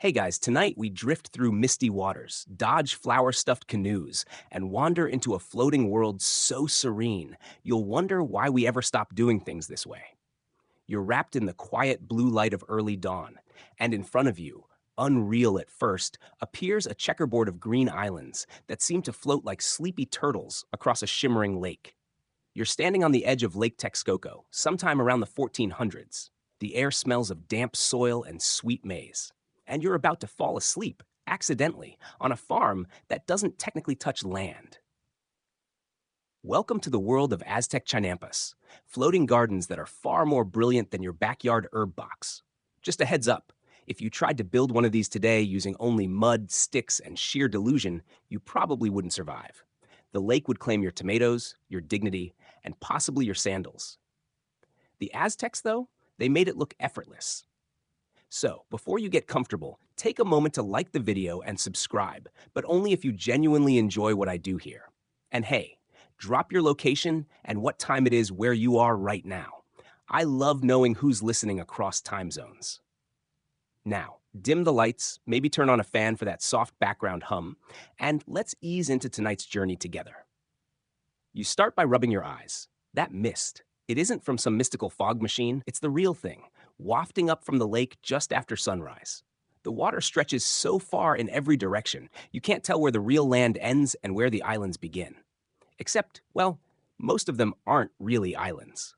Hey guys, tonight we drift through misty waters, dodge flower stuffed canoes, and wander into a floating world so serene, you'll wonder why we ever stopped doing things this way. You're wrapped in the quiet blue light of early dawn, and in front of you, unreal at first, appears a checkerboard of green islands that seem to float like sleepy turtles across a shimmering lake. You're standing on the edge of Lake Texcoco, sometime around the 1400s. The air smells of damp soil and sweet maize. And you're about to fall asleep, accidentally, on a farm that doesn't technically touch land. Welcome to the world of Aztec Chinampas, floating gardens that are far more brilliant than your backyard herb box. Just a heads up, if you tried to build one of these today using only mud, sticks, and sheer delusion, you probably wouldn't survive. The lake would claim your tomatoes, your dignity, and possibly your sandals. The Aztecs, though, they made it look effortless. So, before you get comfortable, take a moment to like the video and subscribe, but only if you genuinely enjoy what I do here. And hey, drop your location and what time it is where you are right now. I love knowing who's listening across time zones. Now, dim the lights, maybe turn on a fan for that soft background hum, and let's ease into tonight's journey together. You start by rubbing your eyes. That mist, it isn't from some mystical fog machine, it's the real thing, wafting up from the lake just after sunrise. The water stretches so far in every direction, you can't tell where the real land ends and where the islands begin. Except, well, most of them aren't really islands.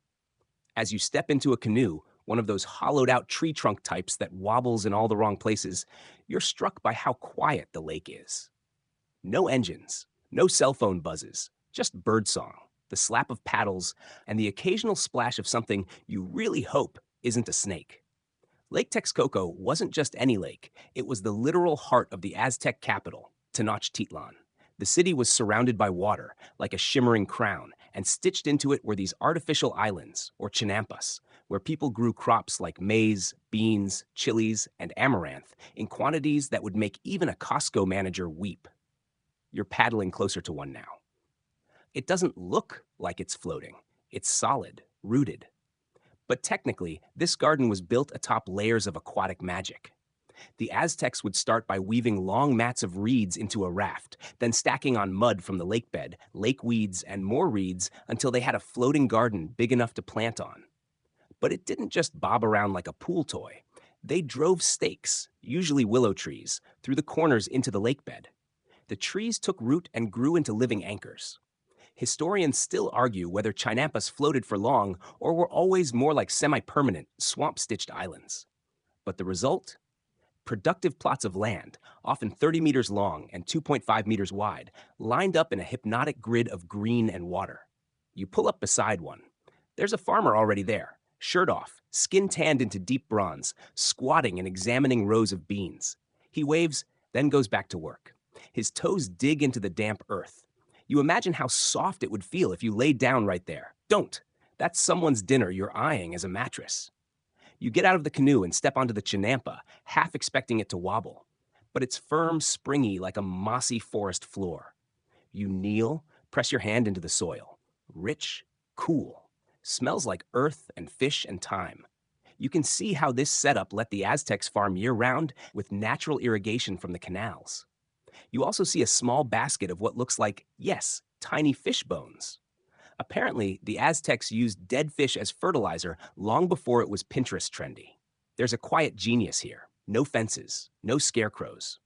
As you step into a canoe, one of those hollowed out tree trunk types that wobbles in all the wrong places, you're struck by how quiet the lake is. No engines, no cell phone buzzes, just birdsong, the slap of paddles, and the occasional splash of something you really hope isn't a snake. Lake Texcoco wasn't just any lake, it was the literal heart of the Aztec capital, Tenochtitlan. The city was surrounded by water, like a shimmering crown, and stitched into it were these artificial islands, or Chinampas, where people grew crops like maize, beans, chilies, and amaranth in quantities that would make even a Costco manager weep. You're paddling closer to one now. It doesn't look like it's floating. It's solid, rooted. But technically, this garden was built atop layers of aquatic magic. The Aztecs would start by weaving long mats of reeds into a raft, then stacking on mud from the lake bed, lake weeds, and more reeds until they had a floating garden big enough to plant on. But it didn't just bob around like a pool toy. They drove stakes, usually willow trees, through the corners into the lake bed. The trees took root and grew into living anchors. Historians still argue whether Chinampas floated for long or were always more like semi-permanent, swamp-stitched islands. But the result? Productive plots of land, often 30 meters long and 2.5 meters wide, lined up in a hypnotic grid of green and water. You pull up beside one. There's a farmer already there, shirt off, skin tanned into deep bronze, squatting and examining rows of beans. He waves, then goes back to work. His toes dig into the damp earth. You imagine how soft it would feel if you laid down right there. Don't. That's someone's dinner you're eyeing as a mattress. You get out of the canoe and step onto the chinampa, half expecting it to wobble. But it's firm, springy like a mossy forest floor. You kneel, press your hand into the soil. Rich, cool. Smells like earth and fish and thyme. You can see how this setup let the Aztecs farm year-round with natural irrigation from the canals. You also see a small basket of what looks like, yes, tiny fish bones. Apparently, the Aztecs used dead fish as fertilizer long before it was Pinterest trendy. There's a quiet genius here. No fences, no scarecrows.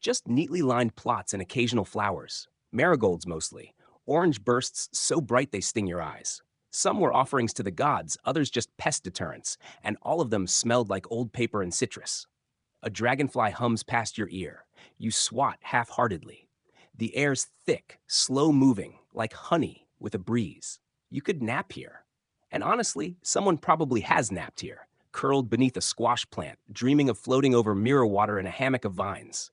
Just neatly lined plots and occasional flowers. Marigolds mostly. Orange bursts so bright they sting your eyes. Some were offerings to the gods, others just pest deterrents, and all of them smelled like old paper and citrus. A dragonfly hums past your ear. You swat half-heartedly. The air's thick, slow-moving, like honey with a breeze. You could nap here. And honestly, someone probably has napped here, curled beneath a squash plant, dreaming of floating over mirror water in a hammock of vines.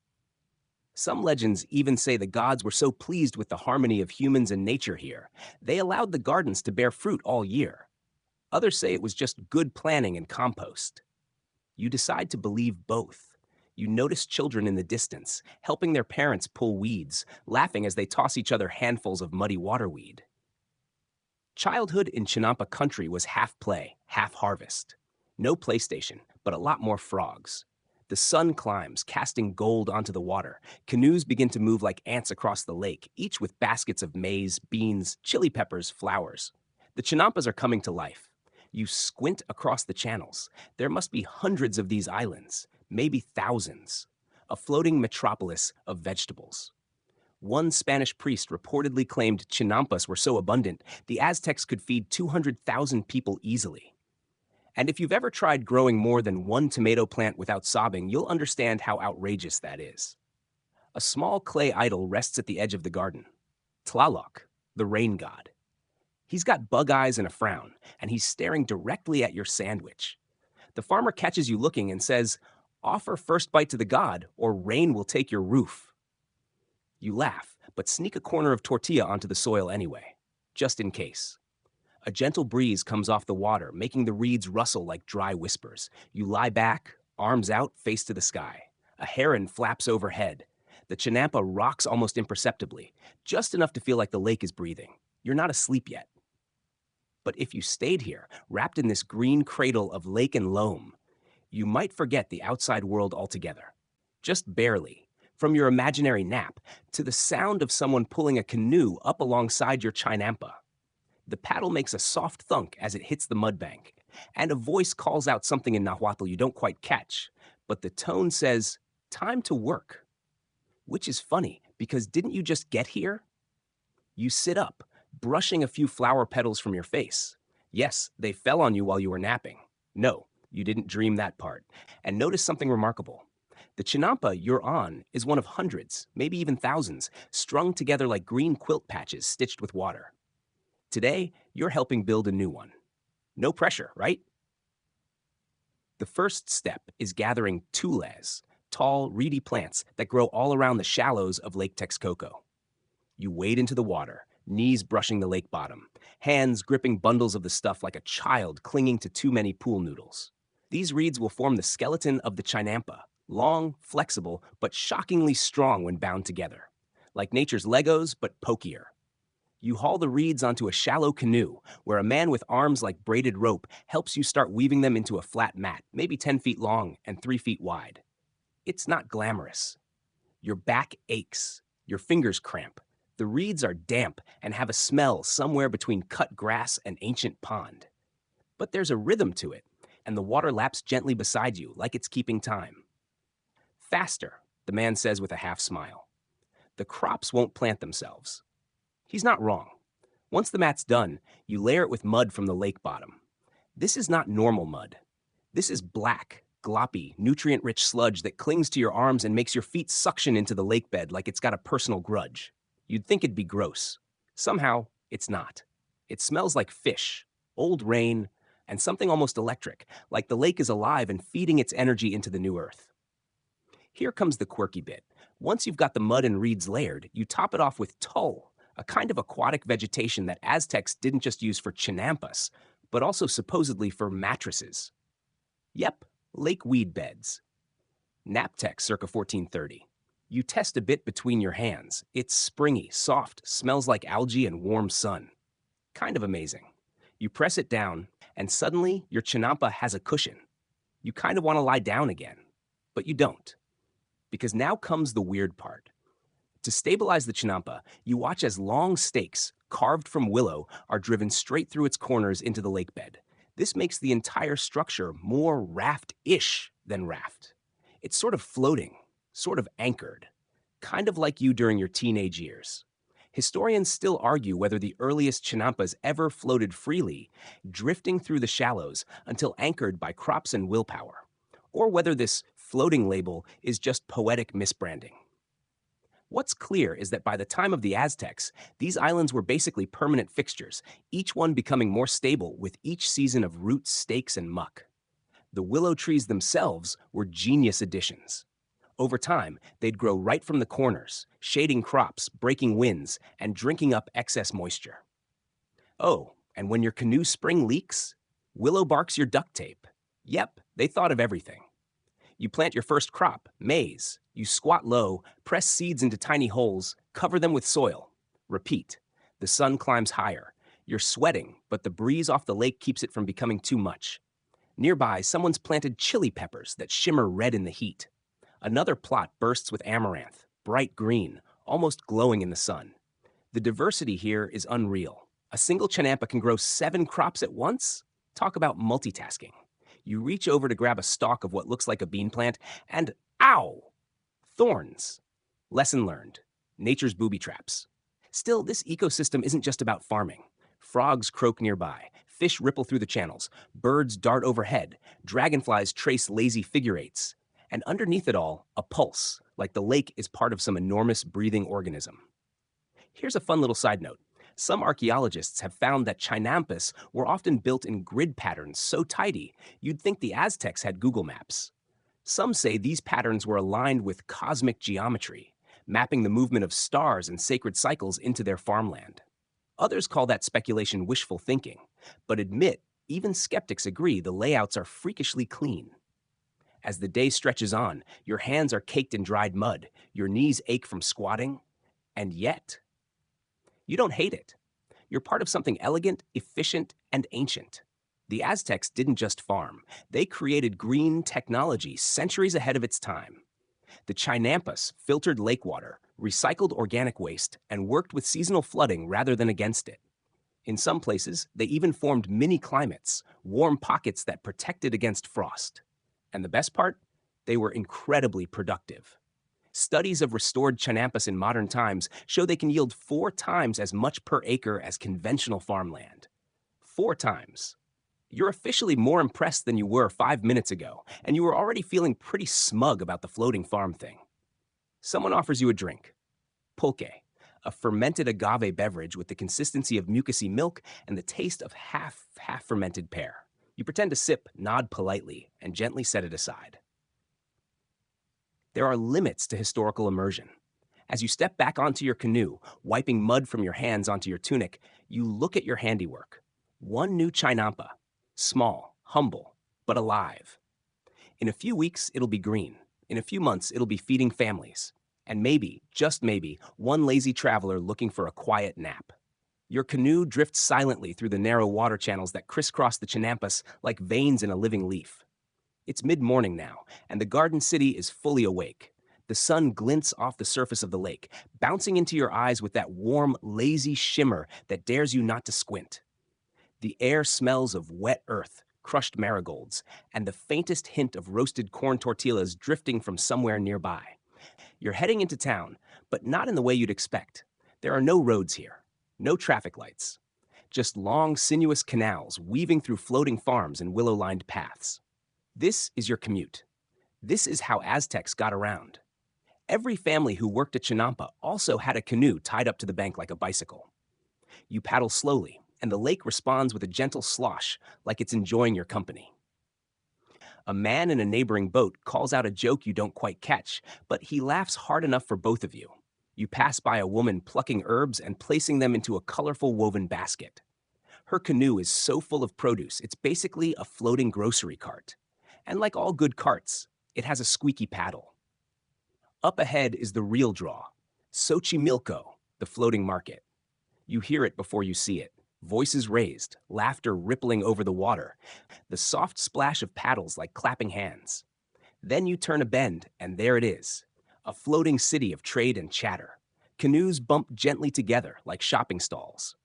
Some legends even say the gods were so pleased with the harmony of humans and nature here, they allowed the gardens to bear fruit all year. Others say it was just good planning and compost. You decide to believe both. You notice children in the distance, helping their parents pull weeds, laughing as they toss each other handfuls of muddy waterweed. Childhood in Chinampa country was half play, half harvest. No PlayStation, but a lot more frogs. The sun climbs, casting gold onto the water. Canoes begin to move like ants across the lake, each with baskets of maize, beans, chili peppers, flowers. The Chinampas are coming to life. You squint across the channels. There must be hundreds of these islands, maybe thousands. A floating metropolis of vegetables. One Spanish priest reportedly claimed Chinampas were so abundant, the Aztecs could feed 200,000 people easily. And if you've ever tried growing more than one tomato plant without sobbing, you'll understand how outrageous that is. A small clay idol rests at the edge of the garden. Tlaloc, the rain god. He's got bug eyes and a frown, and he's staring directly at your sandwich. The farmer catches you looking and says, "Offer first bite to the god, or rain will take your roof." You laugh, but sneak a corner of tortilla onto the soil anyway, just in case. A gentle breeze comes off the water, making the reeds rustle like dry whispers. You lie back, arms out, face to the sky. A heron flaps overhead. The Chinampa rocks almost imperceptibly, just enough to feel like the lake is breathing. You're not asleep yet. But if you stayed here, wrapped in this green cradle of lake and loam, you might forget the outside world altogether. Just barely. From your imaginary nap to the sound of someone pulling a canoe up alongside your Chinampa. The paddle makes a soft thunk as it hits the mudbank, and a voice calls out something in Nahuatl you don't quite catch, but the tone says, "Time to work." Which is funny, because didn't you just get here? You sit up, brushing a few flower petals from your face. Yes, they fell on you while you were napping. No, you didn't dream that part. And notice something remarkable. The Chinampa you're on is one of hundreds, maybe even thousands, strung together like green quilt patches stitched with water. Today, you're helping build a new one. No pressure, right? The first step is gathering tules, tall, reedy plants that grow all around the shallows of Lake Texcoco. You wade into the water, knees brushing the lake bottom, hands gripping bundles of the stuff like a child clinging to too many pool noodles. These reeds will form the skeleton of the Chinampa, long, flexible, but shockingly strong when bound together. Like nature's Legos, but pokier. You haul the reeds onto a shallow canoe, where a man with arms like braided rope helps you start weaving them into a flat mat, maybe 10 feet long and 3 feet wide. It's not glamorous. Your back aches. Your fingers cramp. The reeds are damp and have a smell somewhere between cut grass and ancient pond. But there's a rhythm to it, and the water laps gently beside you like it's keeping time. Faster, the man says with a half smile. The crops won't plant themselves. He's not wrong. Once the mat's done, you layer it with mud from the lake bottom. This is not normal mud. This is black, gloppy, nutrient-rich sludge that clings to your arms and makes your feet suction into the lake bed like it's got a personal grudge. You'd think it'd be gross. Somehow, it's not. It smells like fish, old rain, and something almost electric, like the lake is alive and feeding its energy into the new earth. Here comes the quirky bit. Once you've got the mud and reeds layered, you top it off with tull, a kind of aquatic vegetation that Aztecs didn't just use for Chinampas, but also supposedly for mattresses. Yep, lake weed beds. Naptech circa 1430. You test a bit between your hands. It's springy, soft, smells like algae and warm sun. Kind of amazing. You press it down, and suddenly your Chinampa has a cushion. You kind of want to lie down again, but you don't. Because now comes the weird part. To stabilize the Chinampa, you watch as long stakes, carved from willow, are driven straight through its corners into the lake bed. This makes the entire structure more raft-ish than raft. It's sort of floating, sort of anchored, kind of like you during your teenage years. Historians still argue whether the earliest Chinampas ever floated freely, drifting through the shallows until anchored by crops and willpower, or whether this floating label is just poetic misbranding. What's clear is that by the time of the Aztecs, these islands were basically permanent fixtures, each one becoming more stable with each season of roots, stakes, and muck. The willow trees themselves were genius additions. Over time, they'd grow right from the corners, shading crops, breaking winds, and drinking up excess moisture. Oh, and when your canoe spring leaks, willow bark's your duct tape. Yep, they thought of everything. You plant your first crop, maize. You squat low, press seeds into tiny holes, cover them with soil. Repeat. The sun climbs higher. You're sweating, but the breeze off the lake keeps it from becoming too much. Nearby, someone's planted chili peppers that shimmer red in the heat. Another plot bursts with amaranth, bright green, almost glowing in the sun. The diversity here is unreal. A single Chinampa can grow 7 crops at once? Talk about multitasking. You reach over to grab a stalk of what looks like a bean plant, and ow! Thorns. Lesson learned. Nature's booby traps. Still, this ecosystem isn't just about farming. Frogs croak nearby, fish ripple through the channels, birds dart overhead, dragonflies trace lazy figure eights. And underneath it all, a pulse, like the lake is part of some enormous breathing organism. Here's a fun little side note. Some archaeologists have found that Chinampas were often built in grid patterns so tidy, you'd think the Aztecs had Google Maps. Some say these patterns were aligned with cosmic geometry, mapping the movement of stars and sacred cycles into their farmland. Others call that speculation wishful thinking, but admit even skeptics agree the layouts are freakishly clean. As the day stretches on, your hands are caked in dried mud, your knees ache from squatting, and yet, you don't hate it. You're part of something elegant, efficient, and ancient. The Aztecs didn't just farm. They created green technology centuries ahead of its time. The Chinampas filtered lake water, recycled organic waste, and worked with seasonal flooding rather than against it. In some places, they even formed mini-climates, warm pockets that protected against frost. And the best part? They were incredibly productive. Studies of restored Chinampas in modern times show they can yield 4 times as much per acre as conventional farmland. 4 times. You're officially more impressed than you were 5 minutes ago, and you were already feeling pretty smug about the floating farm thing. Someone offers you a drink. Pulque, a fermented agave beverage with the consistency of mucousy milk and the taste of half-fermented pear. You pretend to sip, nod politely, and gently set it aside. There are limits to historical immersion. As you step back onto your canoe, wiping mud from your hands onto your tunic, you look at your handiwork. One new Chinampa. Small, humble, but alive. In a few weeks, it'll be green. In a few months, it'll be feeding families. And maybe, just maybe, one lazy traveler looking for a quiet nap. Your canoe drifts silently through the narrow water channels that crisscross the Chinampas like veins in a living leaf. It's mid-morning now, and the garden city is fully awake. The sun glints off the surface of the lake, bouncing into your eyes with that warm, lazy shimmer that dares you not to squint. The air smells of wet earth, crushed marigolds, and the faintest hint of roasted corn tortillas drifting from somewhere nearby. You're heading into town, but not in the way you'd expect. There are no roads here, no traffic lights. Just long, sinuous canals weaving through floating farms and willow-lined paths. This is your commute. This is how Aztecs got around. Every family who worked at Chinampa also had a canoe tied up to the bank like a bicycle. You paddle slowly, and the lake responds with a gentle slosh, like it's enjoying your company. A man in a neighboring boat calls out a joke you don't quite catch, but he laughs hard enough for both of you. You pass by a woman plucking herbs and placing them into a colorful woven basket. Her canoe is so full of produce, it's basically a floating grocery cart. And like all good carts, it has a squeaky paddle. Up ahead is the real draw, Xochimilco, the floating market. You hear it before you see it. Voices raised, laughter rippling over the water, the soft splash of paddles like clapping hands. Then you turn a bend, and there it is, a floating city of trade and chatter. Canoes bump gently together like shopping stalls.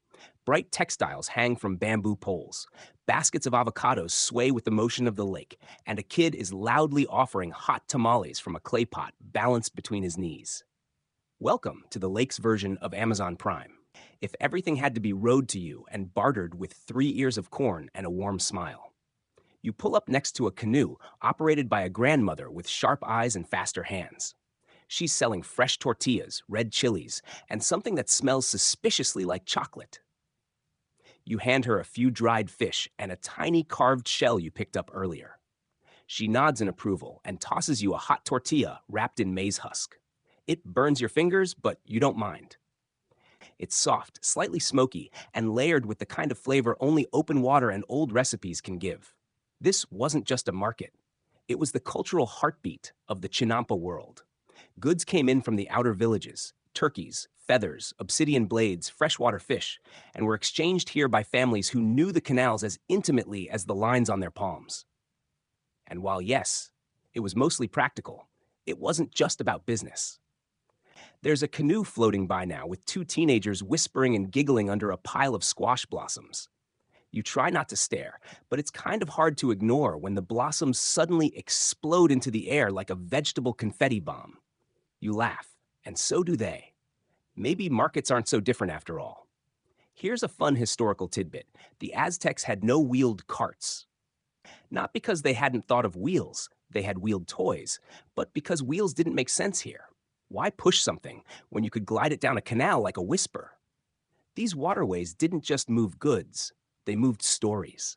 Bright textiles hang from bamboo poles. Baskets of avocados sway with the motion of the lake, and a kid is loudly offering hot tamales from a clay pot balanced between his knees. Welcome to the lake's version of Amazon Prime. If everything had to be rowed to you and bartered with 3 ears of corn and a warm smile. You pull up next to a canoe operated by a grandmother with sharp eyes and faster hands. She's selling fresh tortillas, red chilies, and something that smells suspiciously like chocolate. You hand her a few dried fish and a tiny carved shell you picked up earlier. She nods in approval and tosses you a hot tortilla wrapped in maize husk. It burns your fingers, but you don't mind. It's soft, slightly smoky, and layered with the kind of flavor only open water and old recipes can give. This wasn't just a market. It was the cultural heartbeat of the Chinampa world. Goods came in from the outer villages, turkeys, feathers, obsidian blades, freshwater fish, and were exchanged here by families who knew the canals as intimately as the lines on their palms. And while yes, it was mostly practical, it wasn't just about business. There's a canoe floating by now with two teenagers whispering and giggling under a pile of squash blossoms. You try not to stare, but it's kind of hard to ignore when the blossoms suddenly explode into the air like a vegetable confetti bomb. You laugh, and so do they. Maybe markets aren't so different after all. Here's a fun historical tidbit. The Aztecs had no wheeled carts. Not because they hadn't thought of wheels, they had wheeled toys, but because wheels didn't make sense here. Why push something when you could glide it down a canal like a whisper? These waterways didn't just move goods, they moved stories,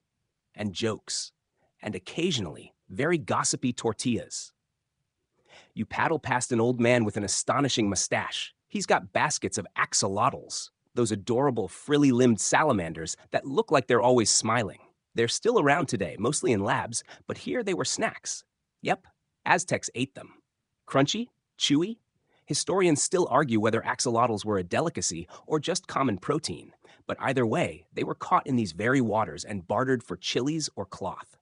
and jokes, and occasionally very gossipy tortillas. You paddle past an old man with an astonishing mustache. He's got baskets of axolotls, those adorable frilly-limbed salamanders that look like they're always smiling. They're still around today, mostly in labs, but here they were snacks. Yep, Aztecs ate them. Crunchy? Chewy? Historians still argue whether axolotls were a delicacy or just common protein, but either way, they were caught in these very waters and bartered for chilies or cloth.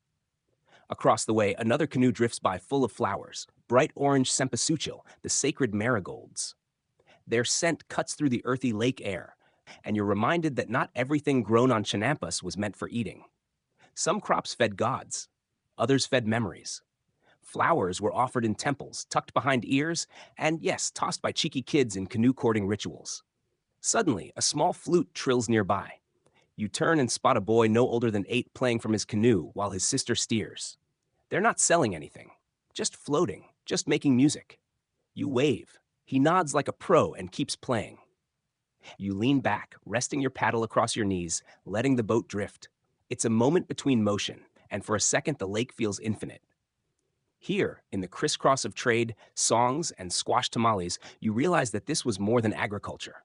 Across the way, another canoe drifts by full of flowers, bright orange cempasúchil, the sacred marigolds. Their scent cuts through the earthy lake air, and you're reminded that not everything grown on Chinampas was meant for eating. Some crops fed gods, others fed memories. Flowers were offered in temples, tucked behind ears, and yes, tossed by cheeky kids in canoe courting rituals. Suddenly, a small flute trills nearby. You turn and spot a boy no older than 8 playing from his canoe while his sister steers. They're not selling anything, just floating, just making music. You wave. He nods like a pro and keeps playing. You lean back, resting your paddle across your knees, letting the boat drift. It's a moment between motion, and for a second the lake feels infinite. Here, in the crisscross of trade, songs, and squash tamales, you realize that this was more than agriculture.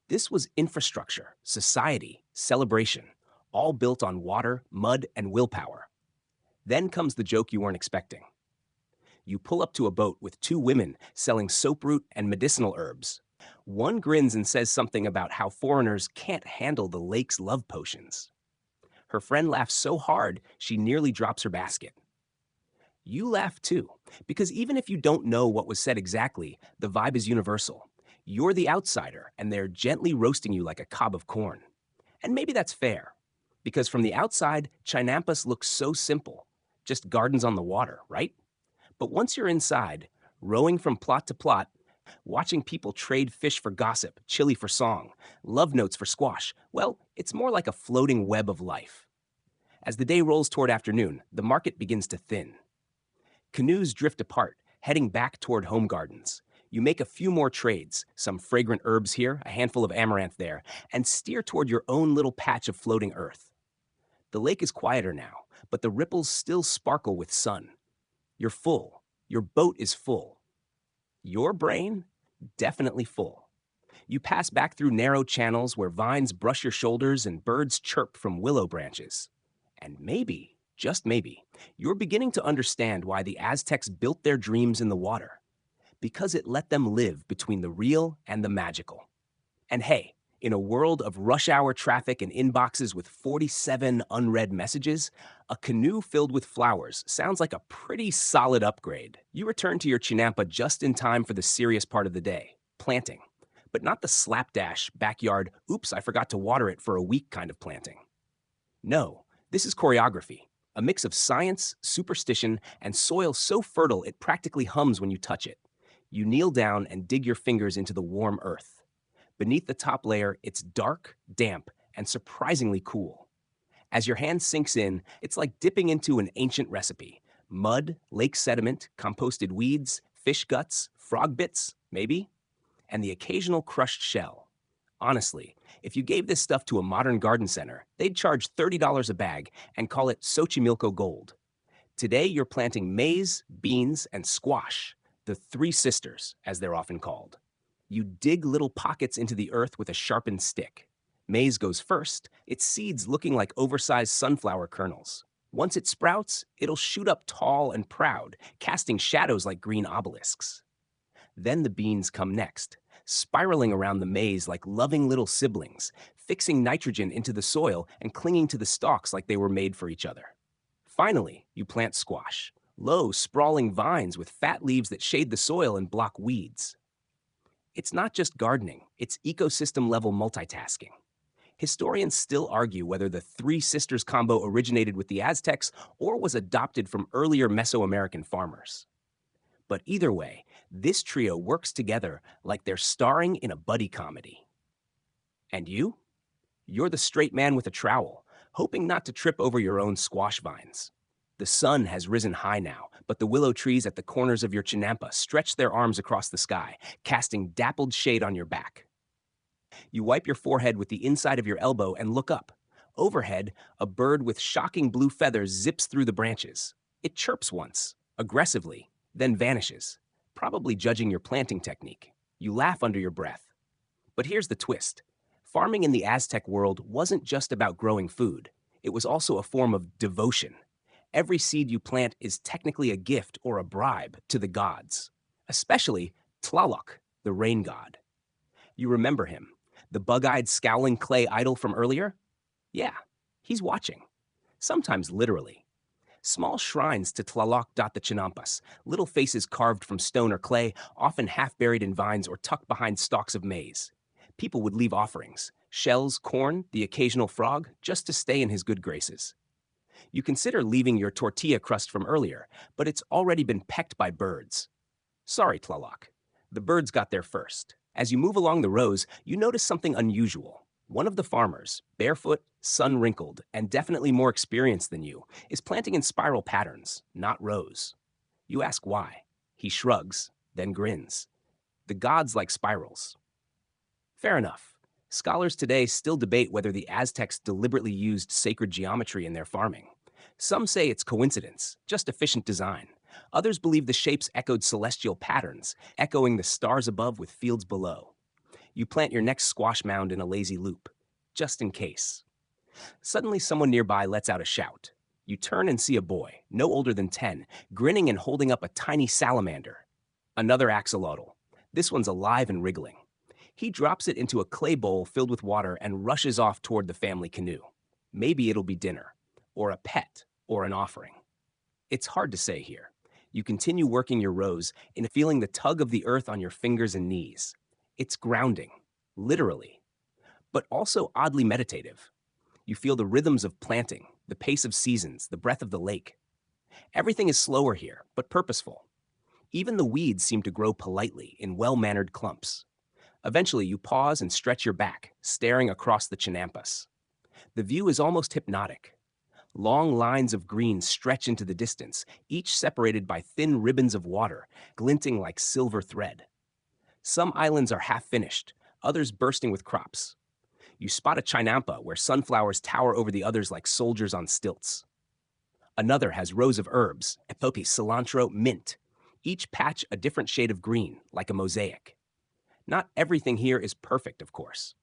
This was infrastructure, society, celebration, all built on water, mud, and willpower. Then comes the joke you weren't expecting. You pull up to a boat with 2 women selling soap root and medicinal herbs. One grins and says something about how foreigners can't handle the lake's love potions. Her friend laughs so hard, she nearly drops her basket. You laugh too, because even if you don't know what was said exactly, the vibe is universal. You're the outsider, and they're gently roasting you like a cob of corn. And maybe that's fair, because from the outside, Chinampas looks so simple, just gardens on the water, right? But once you're inside, rowing from plot to plot, watching people trade fish for gossip, chili for song, love notes for squash, well, it's more like a floating web of life. As the day rolls toward afternoon, the market begins to thin. Canoes drift apart, heading back toward home gardens. You make a few more trades, some fragrant herbs here, a handful of amaranth there, and steer toward your own little patch of floating earth. The lake is quieter now, but the ripples still sparkle with sun. You're full. Your boat is full. Your brain? Definitely full. You pass back through narrow channels where vines brush your shoulders and birds chirp from willow branches. And maybe, just maybe, you're beginning to understand why the Aztecs built their dreams in the water. Because it let them live between the real and the magical. And hey, in a world of rush hour traffic and inboxes with 47 unread messages, a canoe filled with flowers sounds like a pretty solid upgrade. You return to your Chinampa just in time for the serious part of the day, planting. But not the slapdash, backyard, oops, I forgot to water it for a week kind of planting. No, this is choreography, a mix of science, superstition, and soil so fertile it practically hums when you touch it. You kneel down and dig your fingers into the warm earth. Beneath the top layer, it's dark, damp, and surprisingly cool. As your hand sinks in, it's like dipping into an ancient recipe. Mud, lake sediment, composted weeds, fish guts, frog bits, maybe, and the occasional crushed shell. Honestly, if you gave this stuff to a modern garden center, they'd charge $30 a bag and call it Xochimilco Gold. Today, you're planting maize, beans, and squash, the 3 sisters, as they're often called. You dig little pockets into the earth with a sharpened stick. Maize goes first, its seeds looking like oversized sunflower kernels. Once it sprouts, it'll shoot up tall and proud, casting shadows like green obelisks. Then the beans come next, spiraling around the maize like loving little siblings, fixing nitrogen into the soil and clinging to the stalks like they were made for each other. Finally, you plant squash, low, sprawling vines with fat leaves that shade the soil and block weeds. It's not just gardening, it's ecosystem-level multitasking. Historians still argue whether the Three Sisters combo originated with the Aztecs or was adopted from earlier Mesoamerican farmers. But either way, this trio works together like they're starring in a buddy comedy. And you? You're the straight man with a trowel, hoping not to trip over your own squash vines. The sun has risen high now, but the willow trees at the corners of your Chinampa stretch their arms across the sky, casting dappled shade on your back. You wipe your forehead with the inside of your elbow and look up. Overhead, a bird with shocking blue feathers zips through the branches. It chirps once, aggressively, then vanishes, probably judging your planting technique. You laugh under your breath. But here's the twist. Farming in the Aztec world wasn't just about growing food. It was also a form of devotion. Every seed you plant is technically a gift or a bribe to the gods, especially Tlaloc, the rain god. You remember him, the bug-eyed scowling clay idol from earlier? Yeah, he's watching, sometimes literally. Small shrines to Tlaloc dot the Chinampas, little faces carved from stone or clay, often half buried in vines or tucked behind stalks of maize. People would leave offerings, shells, corn, the occasional frog, just to stay in his good graces. You consider leaving your tortilla crust from earlier, but it's already been pecked by birds. Sorry, Tlaloc. The birds got there first. As you move along the rows, you notice something unusual. One of the farmers, barefoot, sun-wrinkled, and definitely more experienced than you, is planting in spiral patterns, not rows. You ask why. He shrugs, then grins. The gods like spirals. Fair enough. Scholars today still debate whether the Aztecs deliberately used sacred geometry in their farming. Some say it's coincidence, just efficient design. Others believe the shapes echoed celestial patterns, echoing the stars above with fields below. You plant your next squash mound in a lazy loop, just in case. Suddenly, someone nearby lets out a shout. You turn and see a boy, no older than 10, grinning and holding up a tiny salamander. Another axolotl. This one's alive and wriggling. He drops it into a clay bowl filled with water and rushes off toward the family canoe. Maybe it'll be dinner, or a pet, or an offering. It's hard to say here. You continue working your rows and feeling the tug of the earth on your fingers and knees. It's grounding, literally, but also oddly meditative. You feel the rhythms of planting, the pace of seasons, the breath of the lake. Everything is slower here, but purposeful. Even the weeds seem to grow politely in well-mannered clumps. Eventually, you pause and stretch your back, staring across the Chinampas. The view is almost hypnotic. Long lines of green stretch into the distance, each separated by thin ribbons of water, glinting like silver thread. Some islands are half-finished, others bursting with crops. You spot a Chinampa where sunflowers tower over the others like soldiers on stilts. Another has rows of herbs, epope, cilantro, mint. Each patch a different shade of green, like a mosaic. Not everything here is perfect, of course.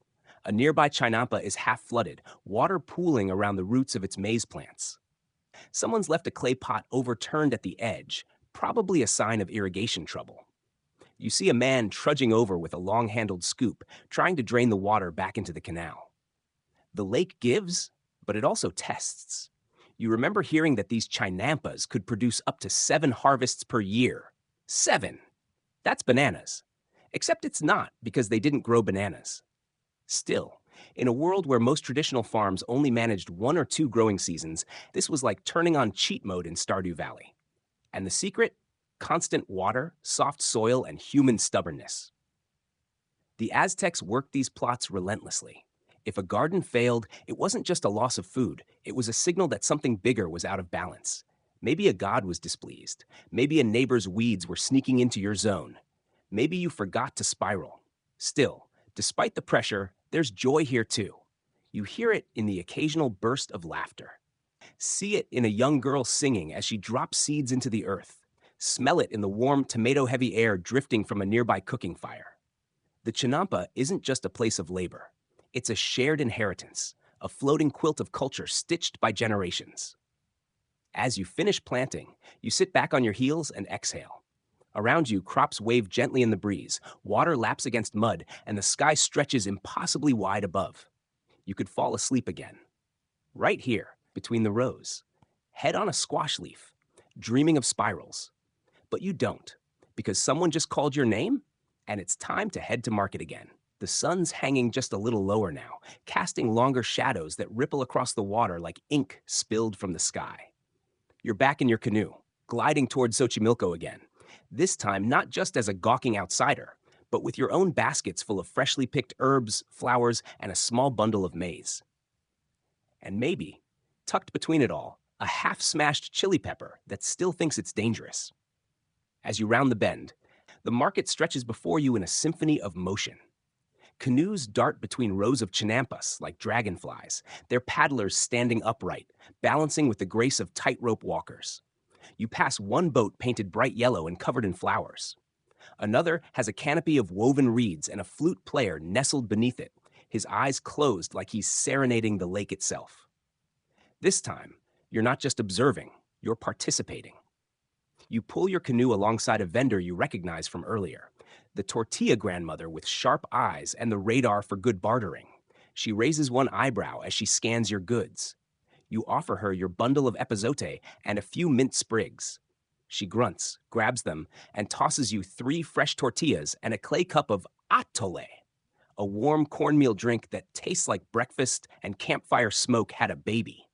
A nearby Chinampa is half-flooded, water pooling around the roots of its maize plants. Someone's left a clay pot overturned at the edge, probably a sign of irrigation trouble. You see a man trudging over with a long-handled scoop, trying to drain the water back into the canal. The lake gives, but it also tests. You remember hearing that these Chinampas could produce up to 7 harvests per year. 7! That's bananas. Except it's not, because they didn't grow bananas. Still, in a world where most traditional farms only managed 1 or 2 growing seasons, this was like turning on cheat mode in Stardew Valley. And the secret? Constant water, soft soil, and human stubbornness. The Aztecs worked these plots relentlessly. If a garden failed, it wasn't just a loss of food, it was a signal that something bigger was out of balance. Maybe a god was displeased. Maybe a neighbor's weeds were sneaking into your zone. Maybe you forgot to spiral. Still, despite the pressure, there's joy here too. You hear it in the occasional burst of laughter. See it in a young girl singing as she drops seeds into the earth. Smell it in the warm, tomato-heavy air drifting from a nearby cooking fire. The Chinampa isn't just a place of labor. It's a shared inheritance, a floating quilt of culture stitched by generations. As you finish planting, you sit back on your heels and exhale. Around you, crops wave gently in the breeze, water laps against mud, and the sky stretches impossibly wide above. You could fall asleep again. Right here, between the rows. Head on a squash leaf. dreaming of spirals. But you don't, because someone just called your name, and it's time to head to market again. The sun's hanging just a little lower now, casting longer shadows that ripple across the water like ink spilled from the sky. You're back in your canoe, gliding towards Xochimilco again, this time not just as a gawking outsider, but with your own baskets full of freshly picked herbs, flowers, and a small bundle of maize. And maybe, tucked between it all, a half-smashed chili pepper that still thinks it's dangerous. As you round the bend, the market stretches before you in a symphony of motion. Canoes dart between rows of Chinampas like dragonflies, their paddlers standing upright, balancing with the grace of tightrope walkers. You pass one boat painted bright yellow and covered in flowers. Another has a canopy of woven reeds and a flute player nestled beneath it, his eyes closed like he's serenading the lake itself. This time, you're not just observing, you're participating. You pull your canoe alongside a vendor you recognize from earlier, the tortilla grandmother with sharp eyes and the radar for good bartering. She raises one eyebrow as she scans your goods. You offer her your bundle of epazote and a few mint sprigs. She grunts, grabs them, and tosses you 3 fresh tortillas and a clay cup of atole, a warm cornmeal drink that tastes like breakfast and campfire smoke had a baby.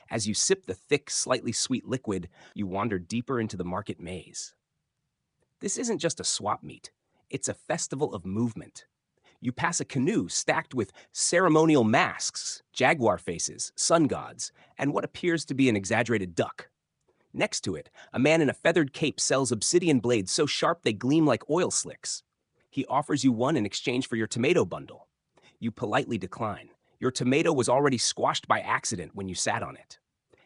As you sip the thick, slightly sweet liquid, you wander deeper into the market maze. This isn't just a swap meet. It's a festival of movement. You pass a canoe stacked with ceremonial masks, jaguar faces, sun gods, and what appears to be an exaggerated duck. Next to it, a man in a feathered cape sells obsidian blades so sharp they gleam like oil slicks. He offers you one in exchange for your tomato bundle. You politely decline. Your tomato was already squashed by accident when you sat on it.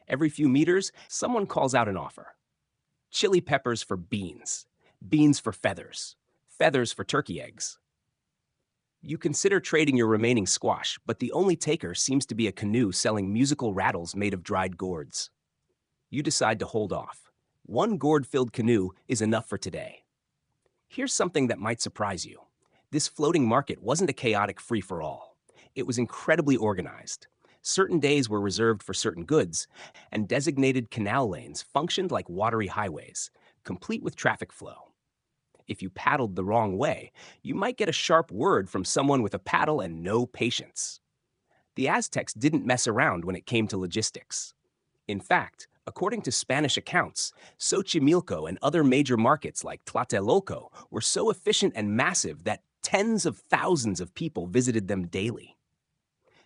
Every few meters, someone calls out an offer. Chili peppers for beans, beans for feathers, feathers for turkey eggs. You consider trading your remaining squash, but the only taker seems to be a canoe selling musical rattles made of dried gourds. You decide to hold off. One gourd-filled canoe is enough for today. Here's something that might surprise you. This floating market wasn't a chaotic free-for-all. It was incredibly organized. Certain days were reserved for certain goods, and designated canal lanes functioned like watery highways, complete with traffic flow. If you paddled the wrong way, you might get a sharp word from someone with a paddle and no patience. The Aztecs didn't mess around when it came to logistics. In fact, according to Spanish accounts, Xochimilco and other major markets like Tlatelolco were so efficient and massive that tens of thousands of people visited them daily.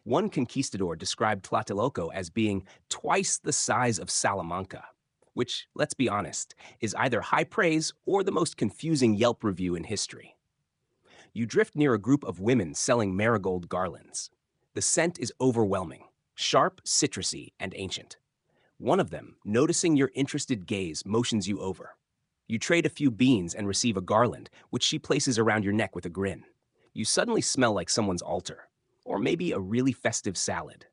One conquistador described Tlatelolco as being twice the size of Salamanca, which, let's be honest, is either high praise or the most confusing Yelp review in history. You drift near a group of women selling marigold garlands. The scent is overwhelming, sharp, citrusy, and ancient. One of them, noticing your interested gaze, motions you over. You trade a few beans and receive a garland, which she places around your neck with a grin. You suddenly smell like someone's altar, or maybe a really festive salad.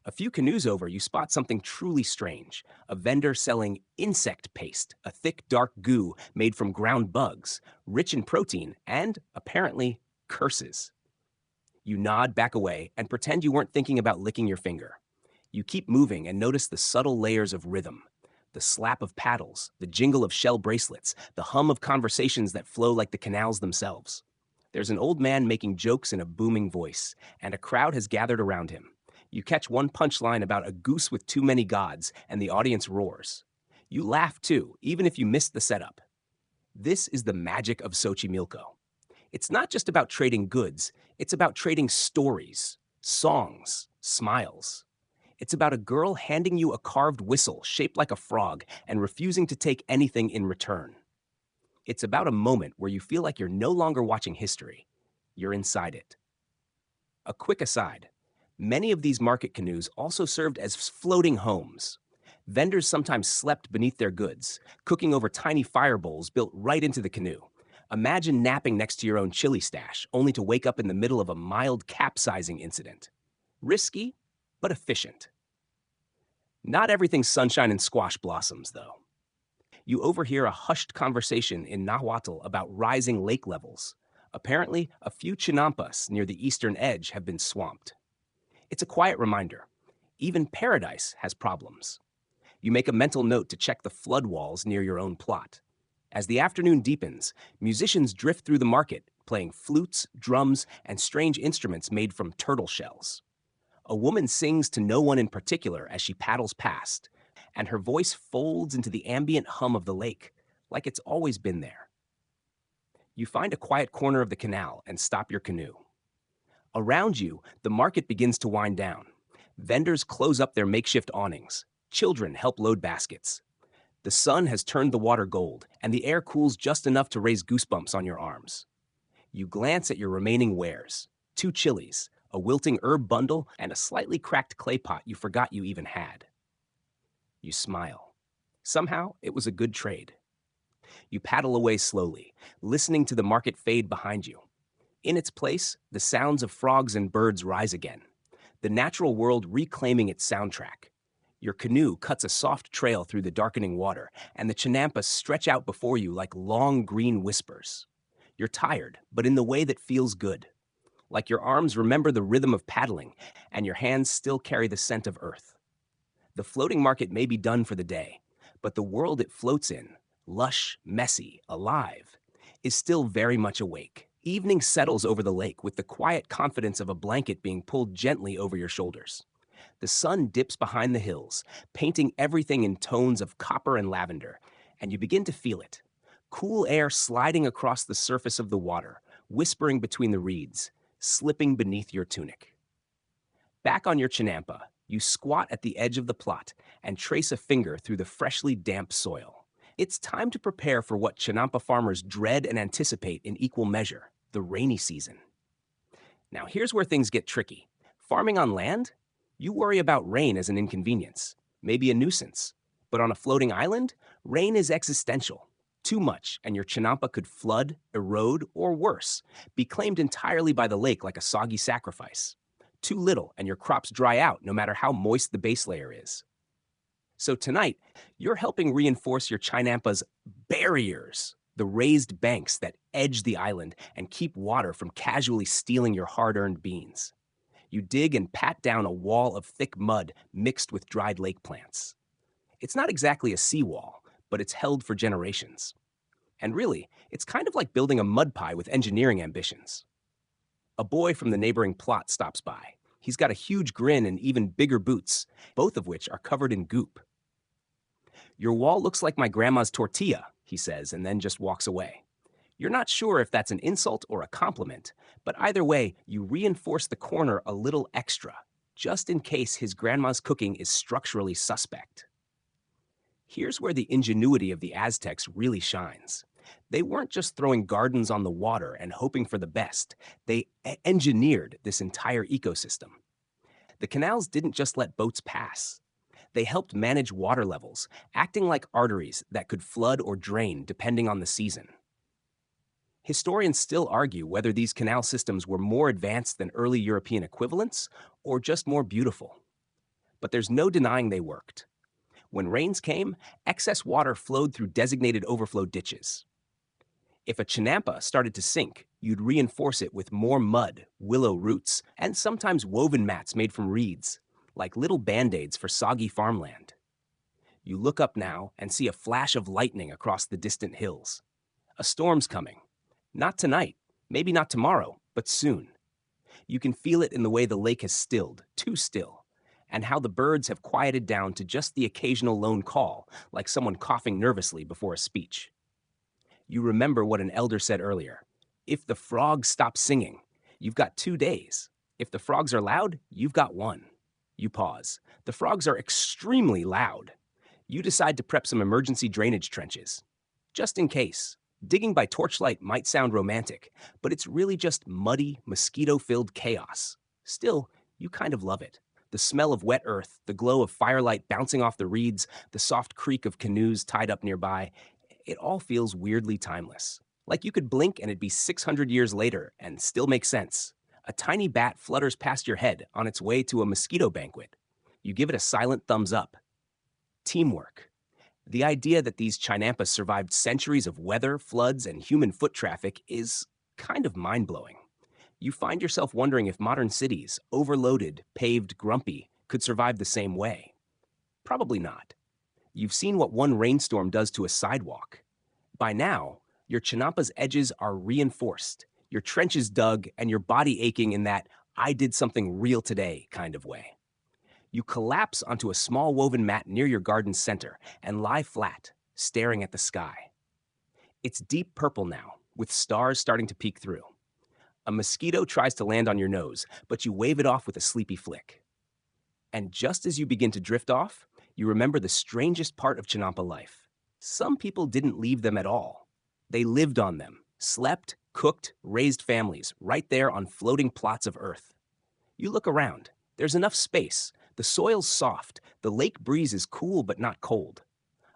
A few canoes over, you spot something truly strange, a vendor selling insect paste, a thick, dark goo made from ground bugs, rich in protein, and, apparently, curses. You nod, back away, and pretend you weren't thinking about licking your finger. You keep moving and notice the subtle layers of rhythm, the slap of paddles, the jingle of shell bracelets, the hum of conversations that flow like the canals themselves. There's an old man making jokes in a booming voice, and a crowd has gathered around him. You catch one punchline about a goose with too many gods, and the audience roars. You laugh too, even if you missed the setup. This is the magic of Xochimilco. It's not just about trading goods, it's about trading stories, songs, smiles. It's about a girl handing you a carved whistle shaped like a frog and refusing to take anything in return. It's about a moment where you feel like you're no longer watching history. You're inside it. A quick aside. Many of these market canoes also served as floating homes. Vendors sometimes slept beneath their goods, cooking over tiny fire bowls built right into the canoe. Imagine napping next to your own chili stash, only to wake up in the middle of a mild capsizing incident. Risky, but efficient. Not everything's sunshine and squash blossoms, though. You overhear a hushed conversation in Nahuatl about rising lake levels. Apparently, a few Chinampas near the eastern edge have been swamped. It's a quiet reminder. Even paradise has problems. You make a mental note to check the flood walls near your own plot. As the afternoon deepens, musicians drift through the market, playing flutes, drums, and strange instruments made from turtle shells. A woman sings to no one in particular as she paddles past, and her voice folds into the ambient hum of the lake, like it's always been there. You find a quiet corner of the canal and stop your canoe. Around you, the market begins to wind down. Vendors close up their makeshift awnings. Children help load baskets. The sun has turned the water gold, and the air cools just enough to raise goosebumps on your arms. You glance at your remaining wares: 2 chilies, a wilting herb bundle, and a slightly cracked clay pot you forgot you even had. You smile. Somehow, it was a good trade. You paddle away slowly, listening to the market fade behind you. In its place, the sounds of frogs and birds rise again, the natural world reclaiming its soundtrack. Your canoe cuts a soft trail through the darkening water, and the Chinampas stretch out before you like long green whispers. You're tired, but in the way that feels good. Like your arms remember the rhythm of paddling, and your hands still carry the scent of earth. The floating market may be done for the day, but the world it floats in, lush, messy, alive, is still very much awake. Evening settles over the lake with the quiet confidence of a blanket being pulled gently over your shoulders. The sun dips behind the hills, painting everything in tones of copper and lavender, and you begin to feel it. Cool air sliding across the surface of the water, whispering between the reeds, slipping beneath your tunic. Back on your Chinampa, you squat at the edge of the plot and trace a finger through the freshly damp soil. It's time to prepare for what Chinampa farmers dread and anticipate in equal measure: the rainy season. Now here's where things get tricky. Farming on land? You worry about rain as an inconvenience, maybe a nuisance. But on a floating island, rain is existential. Too much, and your Chinampa could flood, erode, or worse, be claimed entirely by the lake like a soggy sacrifice. Too little, and your crops dry out no matter how moist the base layer is. So tonight, you're helping reinforce your Chinampa's barriers, the raised banks that edge the island and keep water from casually stealing your hard-earned beans. You dig and pat down a wall of thick mud mixed with dried lake plants. It's not exactly a seawall, but it's held for generations. And really, it's kind of like building a mud pie with engineering ambitions. A boy from the neighboring plot stops by. He's got a huge grin and even bigger boots, both of which are covered in goop. "Your wall looks like my grandma's tortilla," he says, and then just walks away. You're not sure if that's an insult or a compliment, but either way, you reinforce the corner a little extra, just in case his grandma's cooking is structurally suspect. Here's where the ingenuity of the Aztecs really shines. They weren't just throwing gardens on the water and hoping for the best. They engineered this entire ecosystem. The canals didn't just let boats pass. They helped manage water levels, acting like arteries that could flood or drain depending on the season. Historians still argue whether these canal systems were more advanced than early European equivalents or just more beautiful. But there's no denying they worked. When rains came, excess water flowed through designated overflow ditches. If a Chinampa started to sink, you'd reinforce it with more mud, willow roots, and sometimes woven mats made from reeds, like little band-aids for soggy farmland. You look up now and see a flash of lightning across the distant hills. A storm's coming. Not tonight, maybe not tomorrow, but soon. You can feel it in the way the lake has stilled, too still, and how the birds have quieted down to just the occasional lone call, like someone coughing nervously before a speech. You remember what an elder said earlier: if the frogs stop singing, you've got 2 days. If the frogs are loud, you've got 1. You pause. The frogs are extremely loud. You decide to prep some emergency drainage trenches. Just in case. Digging by torchlight might sound romantic, but it's really just muddy, mosquito-filled chaos. Still, you kind of love it. The smell of wet earth, the glow of firelight bouncing off the reeds, the soft creak of canoes tied up nearby, it all feels weirdly timeless. Like you could blink and it'd be 600 years later and still make sense. A tiny bat flutters past your head on its way to a mosquito banquet. You give it a silent thumbs up. Teamwork. The idea that these Chinampas survived centuries of weather, floods, and human foot traffic is kind of mind-blowing. You find yourself wondering if modern cities, overloaded, paved, grumpy, could survive the same way. Probably not. You've seen what one rainstorm does to a sidewalk. By now, your Chinampas edges are reinforced, your trenches dug, and your body aching in that "I did something real today" kind of way. You collapse onto a small woven mat near your garden's center and lie flat, staring at the sky. It's deep purple now, with stars starting to peek through. A mosquito tries to land on your nose, but you wave it off with a sleepy flick. And just as you begin to drift off, you remember the strangest part of Chinampa life. Some people didn't leave them at all. They lived on them, slept, cooked, raised families, right there on floating plots of earth. You look around. There's enough space. The soil's soft. The lake breeze is cool but not cold.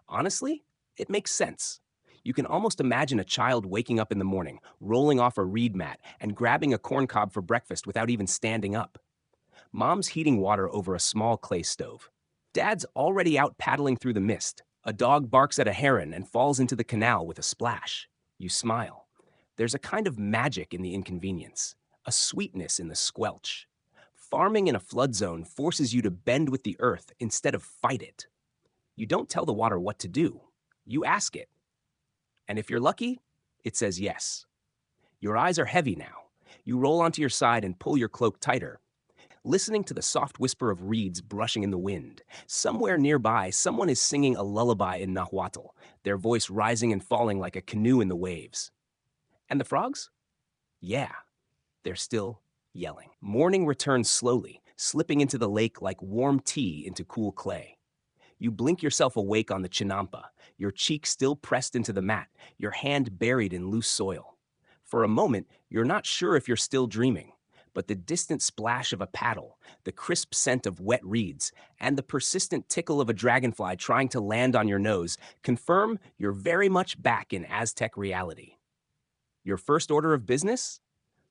Honestly, it makes sense. You can almost imagine a child waking up in the morning, rolling off a reed mat, and grabbing a corn cob for breakfast without even standing up. Mom's heating water over a small clay stove. Dad's already out paddling through the mist. A dog barks at a heron and falls into the canal with a splash. You smile. There's a kind of magic in the inconvenience, a sweetness in the squelch. Farming in a flood zone forces you to bend with the earth instead of fight it. You don't tell the water what to do. You ask it. And if you're lucky, it says yes. Your eyes are heavy now. You roll onto your side and pull your cloak tighter, listening to the soft whisper of reeds brushing in the wind. Somewhere nearby, someone is singing a lullaby in Nahuatl, their voice rising and falling like a canoe in the waves. And the frogs? Yeah, they're still yelling. Morning returns slowly, slipping into the lake like warm tea into cool clay. You blink yourself awake on the Chinampa, your cheek still pressed into the mat, your hand buried in loose soil. For a moment, you're not sure if you're still dreaming, but the distant splash of a paddle, the crisp scent of wet reeds, and the persistent tickle of a dragonfly trying to land on your nose confirm you're very much back in Aztec reality. Your first order of business?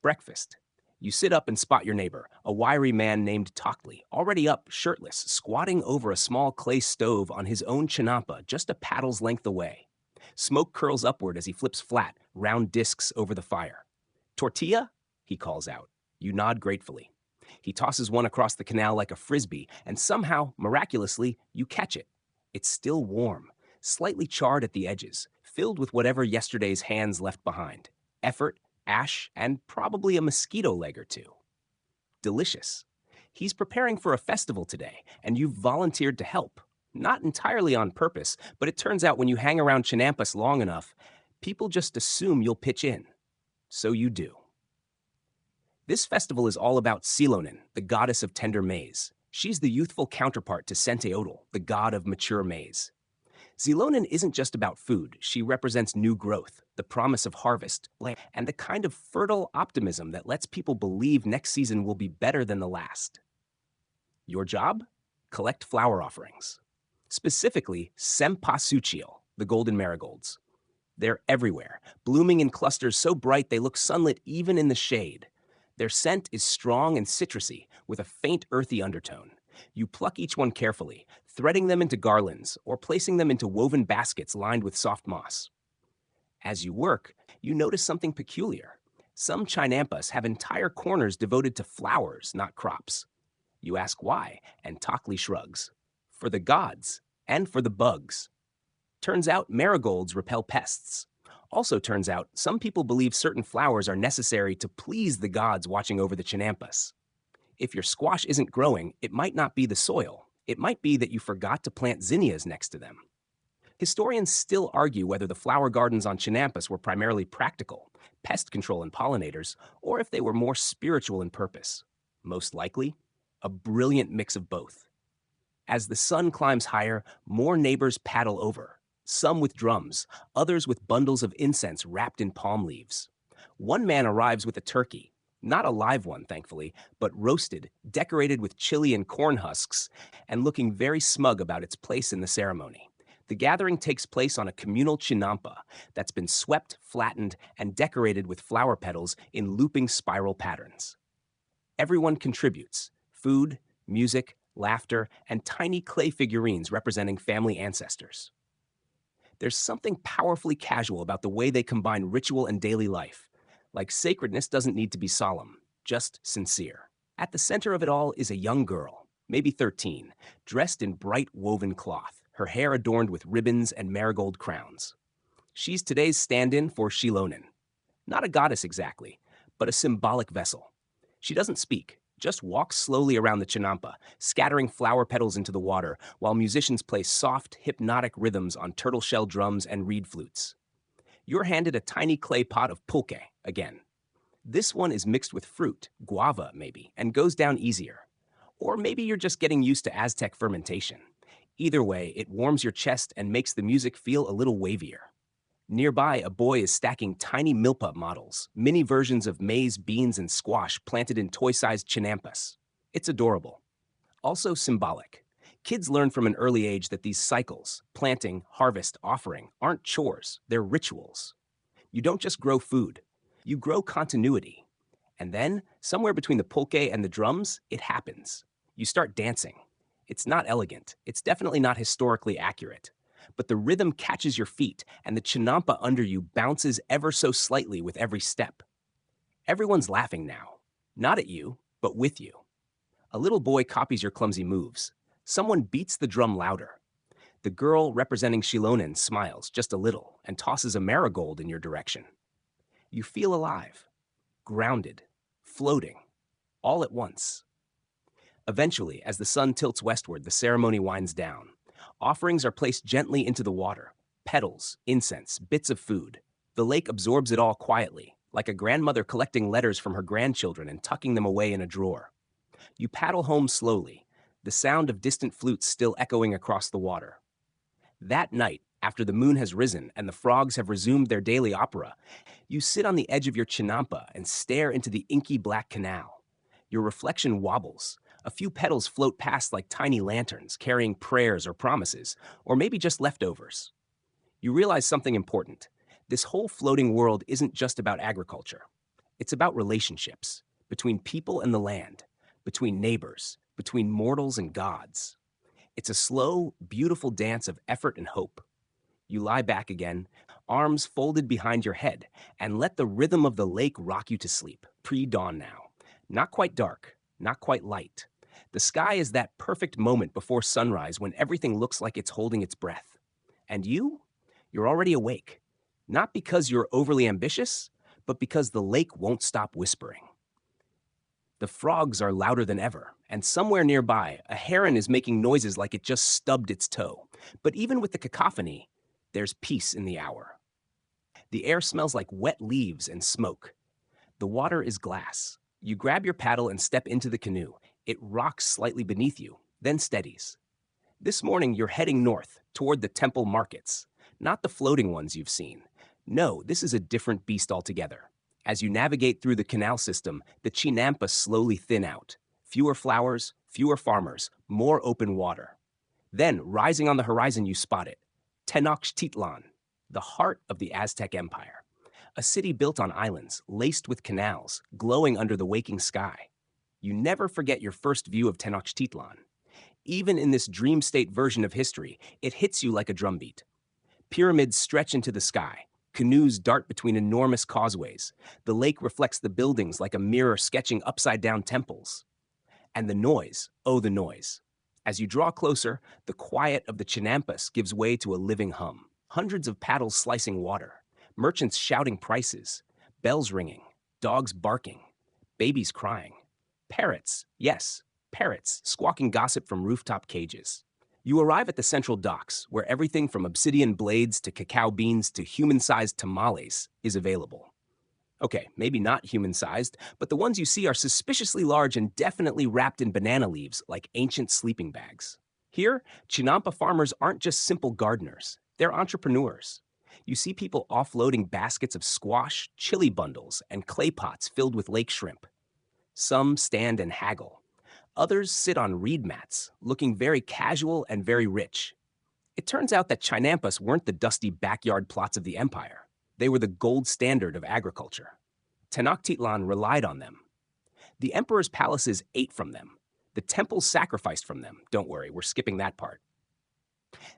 Breakfast. You sit up and spot your neighbor, a wiry man named Toctli, already up, shirtless, squatting over a small clay stove on his own Chinampa just a paddle's length away. Smoke curls upward as he flips flat, round discs over the fire. "Tortilla?" he calls out. You nod gratefully. He tosses one across the canal like a frisbee, and somehow, miraculously, you catch it. It's still warm, slightly charred at the edges, filled with whatever yesterday's hands left behind. Effort, ash, and probably a mosquito leg or two. Delicious. He's preparing for a festival today, and you've volunteered to help. Not entirely on purpose, but it turns out when you hang around Chinampas long enough, people just assume you'll pitch in. So you do. This festival is all about Xilonen, the goddess of tender maize. She's the youthful counterpart to Senteotl, the god of mature maize. Xilonen isn't just about food. She represents new growth, the promise of harvest, and the kind of fertile optimism that lets people believe next season will be better than the last. Your job? Collect flower offerings. Specifically, Sempasuchial, the golden marigolds. They're everywhere, blooming in clusters so bright they look sunlit even in the shade. Their scent is strong and citrusy, with a faint earthy undertone. You pluck each one carefully, threading them into garlands or placing them into woven baskets lined with soft moss. As you work, you notice something peculiar. Some Chinampas have entire corners devoted to flowers, not crops. You ask why, and Toctli shrugs. For the gods, and for the bugs. Turns out marigolds repel pests. Also turns out some people believe certain flowers are necessary to please the gods watching over the Chinampas. If your squash isn't growing, it might not be the soil. It might be that you forgot to plant zinnias next to them. Historians still argue whether the flower gardens on Chinampas were primarily practical, pest control and pollinators, or if they were more spiritual in purpose. Most likely, a brilliant mix of both. As the sun climbs higher, more neighbors paddle over, some with drums, others with bundles of incense wrapped in palm leaves. One man arrives with a turkey, not a live one, thankfully, but roasted, decorated with chili and corn husks, and looking very smug about its place in the ceremony. The gathering takes place on a communal Chinampa that's been swept, flattened, and decorated with flower petals in looping spiral patterns. Everyone contributes: food, music, laughter, and tiny clay figurines representing family ancestors. There's something powerfully casual about the way they combine ritual and daily life. Like sacredness doesn't need to be solemn, just sincere. At the center of it all is a young girl, maybe 13, dressed in bright woven cloth. her hair adorned with ribbons and marigold crowns. She's today's stand-in for Xilonen. Not a goddess exactly, but a symbolic vessel. She doesn't speak, just walks slowly around the Chinampa, scattering flower petals into the water while musicians play soft, hypnotic rhythms on turtle shell drums and reed flutes. You're handed a tiny clay pot of pulque again. This one is mixed with fruit, guava maybe, and goes down easier. Or maybe you're just getting used to Aztec fermentation. Either way, it warms your chest and makes the music feel a little wavier. Nearby, a boy is stacking tiny milpa models, mini versions of maize, beans, and squash planted in toy-sized chinampas. It's adorable. Also symbolic. Kids learn from an early age that these cycles, planting, harvest, offering, aren't chores, they're rituals. You don't just grow food, you grow continuity. And then, somewhere between the pulque and the drums, it happens. You start dancing. It's not elegant, it's definitely not historically accurate. But the rhythm catches your feet, and the chinampa under you bounces ever so slightly with every step. Everyone's laughing now. Not at you, but with you. A little boy copies your clumsy moves. Someone beats the drum louder. The girl representing Xilonen smiles just a little and tosses a marigold in your direction. You feel alive, grounded, floating, all at once. Eventually, as the sun tilts westward, the ceremony winds down. Offerings are placed gently into the water. Petals, incense, bits of food. The lake absorbs it all quietly, like a grandmother collecting letters from her grandchildren and tucking them away in a drawer. You paddle home slowly, the sound of distant flutes still echoing across the water. That night, after the moon has risen and the frogs have resumed their daily opera, you sit on the edge of your chinampa and stare into the inky black canal. Your reflection wobbles. A few petals float past like tiny lanterns, carrying prayers or promises, or maybe just leftovers. You realize something important. This whole floating world isn't just about agriculture. It's about relationships, between people and the land, between neighbors, between mortals and gods. It's a slow, beautiful dance of effort and hope. You lie back again, arms folded behind your head, and let the rhythm of the lake rock you to sleep, pre-dawn now. Not quite dark, not quite light. The sky is that perfect moment before sunrise when everything looks like it's holding its breath. And you're already awake. Not because you're overly ambitious, but because the lake won't stop whispering. The frogs are louder than ever, and somewhere nearby, a heron is making noises like it just stubbed its toe. But even with the cacophony, there's peace in the hour. The air smells like wet leaves and smoke. The water is glass. You grab your paddle and step into the canoe. It rocks slightly beneath you, then steadies. This morning, you're heading north, toward the temple markets. Not the floating ones you've seen. No, this is a different beast altogether. As you navigate through the canal system, the Chinampas slowly thin out. Fewer flowers, fewer farmers, more open water. Then, rising on the horizon, you spot it. Tenochtitlán, the heart of the Aztec Empire. A city built on islands, laced with canals, glowing under the waking sky. You never forget your first view of Tenochtitlan. Even in this dream state version of history, it hits you like a drumbeat. Pyramids stretch into the sky. Canoes dart between enormous causeways. The lake reflects the buildings like a mirror sketching upside-down temples. And the noise, oh the noise. As you draw closer, the quiet of the Chinampas gives way to a living hum. Hundreds of paddles slicing water. Merchants shouting prices. Bells ringing. Dogs barking. Babies crying. Parrots, yes, parrots, squawking gossip from rooftop cages. You arrive at the central docks, where everything from obsidian blades to cacao beans to human-sized tamales is available. Okay, maybe not human-sized, but the ones you see are suspiciously large and definitely wrapped in banana leaves like ancient sleeping bags. Here, Chinampa farmers aren't just simple gardeners, they're entrepreneurs. You see people offloading baskets of squash, chili bundles, and clay pots filled with lake shrimp. Some stand and haggle. Others sit on reed mats, looking very casual and very rich. It turns out that Chinampas weren't the dusty backyard plots of the empire. They were the gold standard of agriculture. Tenochtitlan relied on them. The emperor's palaces ate from them. The temples sacrificed from them. Don't worry, we're skipping that part.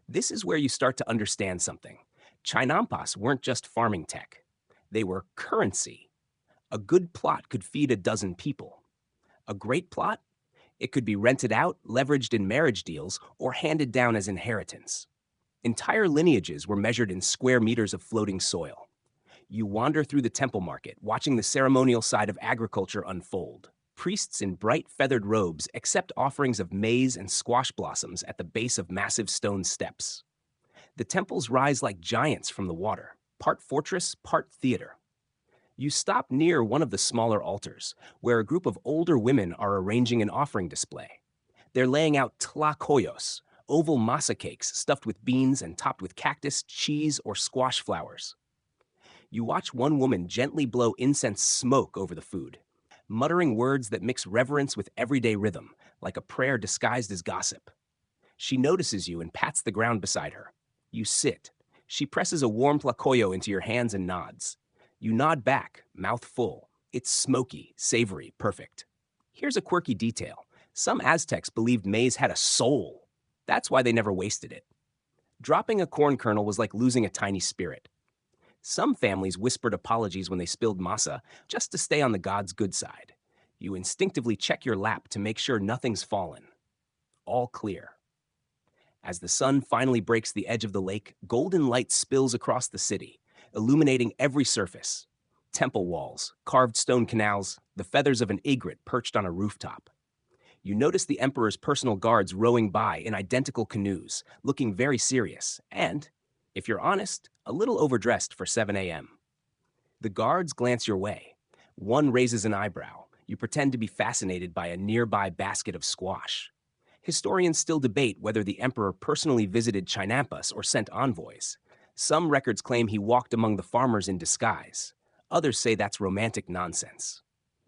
This is where you start to understand something. Chinampas weren't just farming tech. They were currency. A good plot could feed a dozen people. A great plot? It could be rented out, leveraged in marriage deals, or handed down as inheritance. Entire lineages were measured in square meters of floating soil. You wander through the temple market, watching the ceremonial side of agriculture unfold. Priests in bright feathered robes accept offerings of maize and squash blossoms at the base of massive stone steps. The temples rise like giants from the water, part fortress, part theater. You stop near one of the smaller altars, where a group of older women are arranging an offering display. They're laying out tlacoyos, oval masa cakes stuffed with beans and topped with cactus, cheese, or squash flowers. You watch one woman gently blow incense smoke over the food, muttering words that mix reverence with everyday rhythm, like a prayer disguised as gossip. She notices you and pats the ground beside her. You sit. She presses a warm tlacoyo into your hands and nods. You nod back, mouth full. It's smoky, savory, perfect. Here's a quirky detail. Some Aztecs believed maize had a soul. That's why they never wasted it. Dropping a corn kernel was like losing a tiny spirit. Some families whispered apologies when they spilled masa, just to stay on the god's good side. You instinctively check your lap to make sure nothing's fallen. All clear. As the sun finally breaks the edge of the lake, golden light spills across the city, illuminating every surface. Temple walls, carved stone canals, the feathers of an egret perched on a rooftop. You notice the emperor's personal guards rowing by in identical canoes, looking very serious, and, if you're honest, a little overdressed for 7 a.m. The guards glance your way. One raises an eyebrow. You pretend to be fascinated by a nearby basket of squash. Historians still debate whether the emperor personally visited Chinampas or sent envoys. Some records claim he walked among the farmers in disguise. Others say that's romantic nonsense.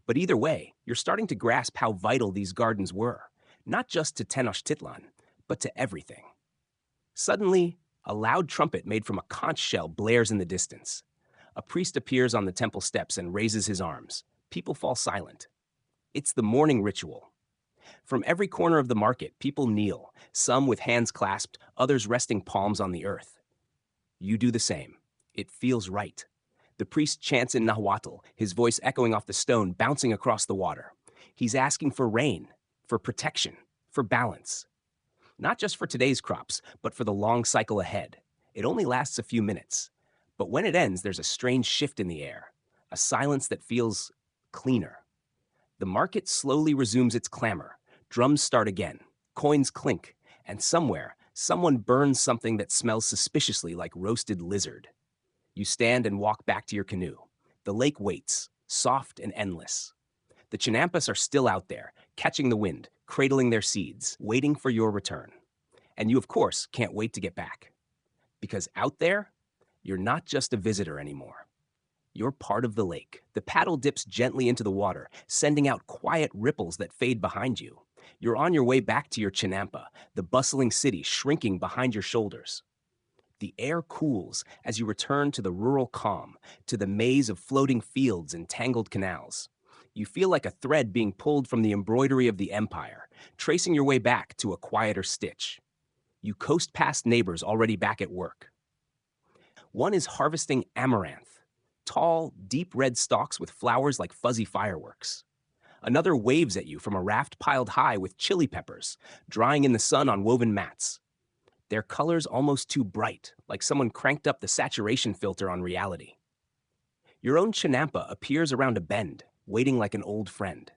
But either way, you're starting to grasp how vital these gardens were, not just to Tenochtitlan, but to everything. Suddenly, a loud trumpet made from a conch shell blares in the distance. A priest appears on the temple steps and raises his arms. People fall silent. It's the morning ritual. From every corner of the market, people kneel, some with hands clasped, others resting palms on the earth. You do the same. It feels right. The priest chants in Nahuatl, his voice echoing off the stone, bouncing across the water. He's asking for rain, for protection, for balance. Not just for today's crops, but for the long cycle ahead. It only lasts a few minutes. But when it ends, there's a strange shift in the air, a silence that feels cleaner. The market slowly resumes its clamor. Drums start again, coins clink, and somewhere, someone burns something that smells suspiciously like roasted lizard. You stand and walk back to your canoe. The lake waits, soft and endless. The Chinampas are still out there, catching the wind, cradling their seeds, waiting for your return. And you, of course, can't wait to get back. Because out there, you're not just a visitor anymore. You're part of the lake. The paddle dips gently into the water, sending out quiet ripples that fade behind you. You're on your way back to your Chinampa, the bustling city shrinking behind your shoulders. The air cools as you return to the rural calm, to the maze of floating fields and tangled canals. You feel like a thread being pulled from the embroidery of the empire, tracing your way back to a quieter stitch. You coast past neighbors already back at work. One is harvesting amaranth, tall, deep red stalks with flowers like fuzzy fireworks. Another waves at you from a raft piled high with chili peppers, drying in the sun on woven mats. Their colors almost too bright, like someone cranked up the saturation filter on reality. Your own Chinampa appears around a bend, waiting like an old friend.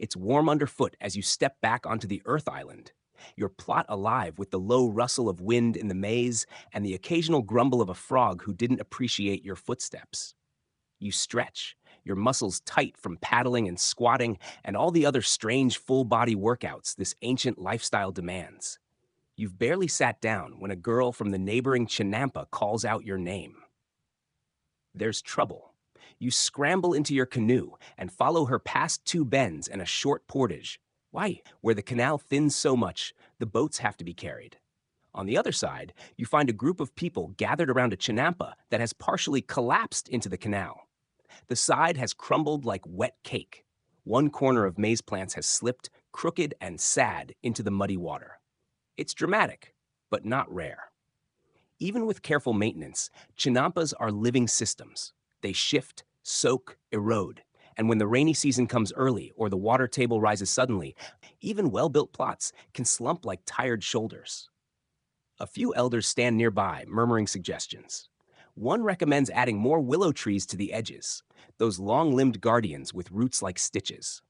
It's warm underfoot as you step back onto the Earth Island, your plot alive with the low rustle of wind in the maze and the occasional grumble of a frog who didn't appreciate your footsteps. You stretch, your muscles tight from paddling and squatting and all the other strange full-body workouts this ancient lifestyle demands. You've barely sat down when a girl from the neighboring Chinampa calls out your name. There's trouble. You scramble into your canoe and follow her past 2 bends and a short portage. Why? Where the canal thins so much, the boats have to be carried. On the other side, you find a group of people gathered around a Chinampa that has partially collapsed into the canal. The side has crumbled like wet cake. One corner of maize plants has slipped, crooked and sad, into the muddy water. It's dramatic, but not rare. Even with careful maintenance, Chinampas are living systems. They shift, soak, erode, and when the rainy season comes early or the water table rises suddenly, even well-built plots can slump like tired shoulders. A few elders stand nearby, murmuring suggestions. One recommends adding more willow trees to the edges, those long-limbed guardians with roots like stitches.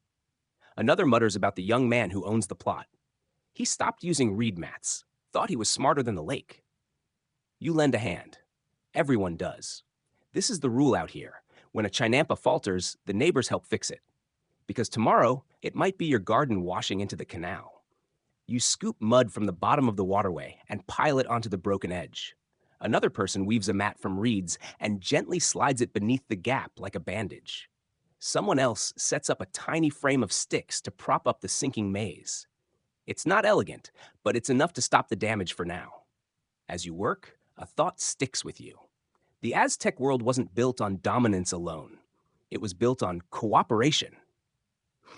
Another mutters about the young man who owns the plot. He stopped using reed mats, thought he was smarter than the lake. You lend a hand. Everyone does. This is the rule out here. When a Chinampa falters, the neighbors help fix it. Because tomorrow, it might be your garden washing into the canal. You scoop mud from the bottom of the waterway and pile it onto the broken edge. Another person weaves a mat from reeds and gently slides it beneath the gap like a bandage. Someone else sets up a tiny frame of sticks to prop up the sinking maze. It's not elegant, but it's enough to stop the damage for now. As you work, a thought sticks with you. The Aztec world wasn't built on dominance alone. It was built on cooperation.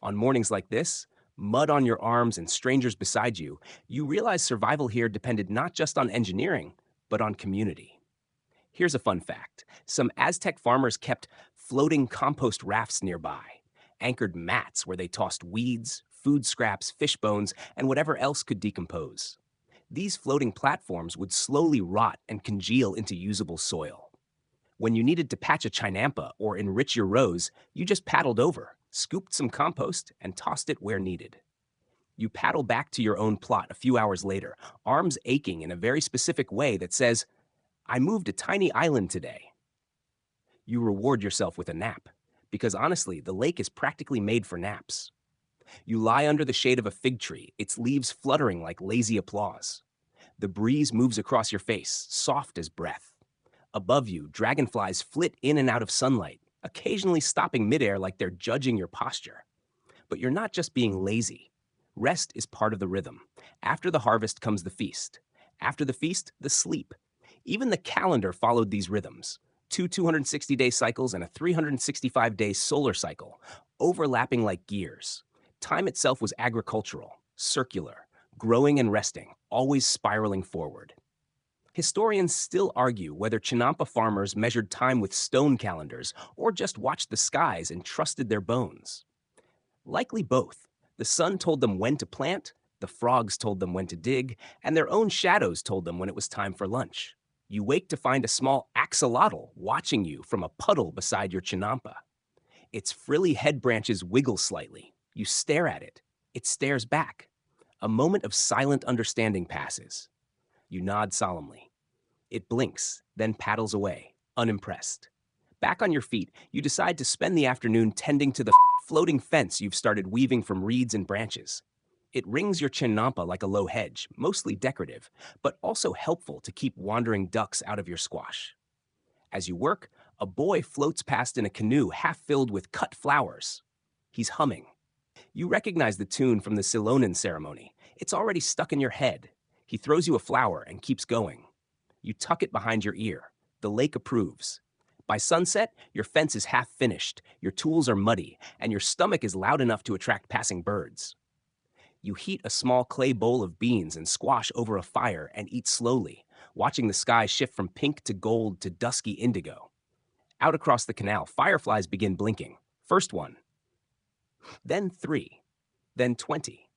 On mornings like this, mud on your arms and strangers beside you, you realize survival here depended not just on engineering, but on community. Here's a fun fact. Some Aztec farmers kept floating compost rafts nearby, anchored mats where they tossed weeds, food scraps, fish bones, and whatever else could decompose. These floating platforms would slowly rot and congeal into usable soil. When you needed to patch a Chinampa or enrich your rows, you just paddled over, scooped some compost, and tossed it where needed. You paddle back to your own plot a few hours later, arms aching in a very specific way that says, "I moved a tiny island today." You reward yourself with a nap, because honestly, the lake is practically made for naps. You lie under the shade of a fig tree, its leaves fluttering like lazy applause. The breeze moves across your face, soft as breath. Above you, dragonflies flit in and out of sunlight, occasionally stopping midair like they're judging your posture. But you're not just being lazy. Rest is part of the rhythm. After the harvest comes the feast. After the feast, the sleep. Even the calendar followed these rhythms. 260-day cycles and a 365-day solar cycle, overlapping like gears. Time itself was agricultural, circular, growing and resting, always spiraling forward. Historians still argue whether Chinampa farmers measured time with stone calendars or just watched the skies and trusted their bones. Likely both. The sun told them when to plant, the frogs told them when to dig, and their own shadows told them when it was time for lunch. You wake to find a small axolotl watching you from a puddle beside your Chinampa. Its frilly head branches wiggle slightly. You stare at it. It stares back. A moment of silent understanding passes. You nod solemnly. It blinks, then paddles away, unimpressed. Back on your feet, you decide to spend the afternoon tending to the floating fence you've started weaving from reeds and branches. It rings your Chinampa like a low hedge, mostly decorative, but also helpful to keep wandering ducks out of your squash. As you work, a boy floats past in a canoe half filled with cut flowers. He's humming. You recognize the tune from the Silonan ceremony. It's already stuck in your head. He throws you a flower and keeps going. You tuck it behind your ear. The lake approves. By sunset, your fence is half finished, your tools are muddy, and your stomach is loud enough to attract passing birds. You heat a small clay bowl of beans and squash over a fire and eat slowly, watching the sky shift from pink to gold to dusky indigo. Out across the canal, fireflies begin blinking. First one. Then 3. Then 20.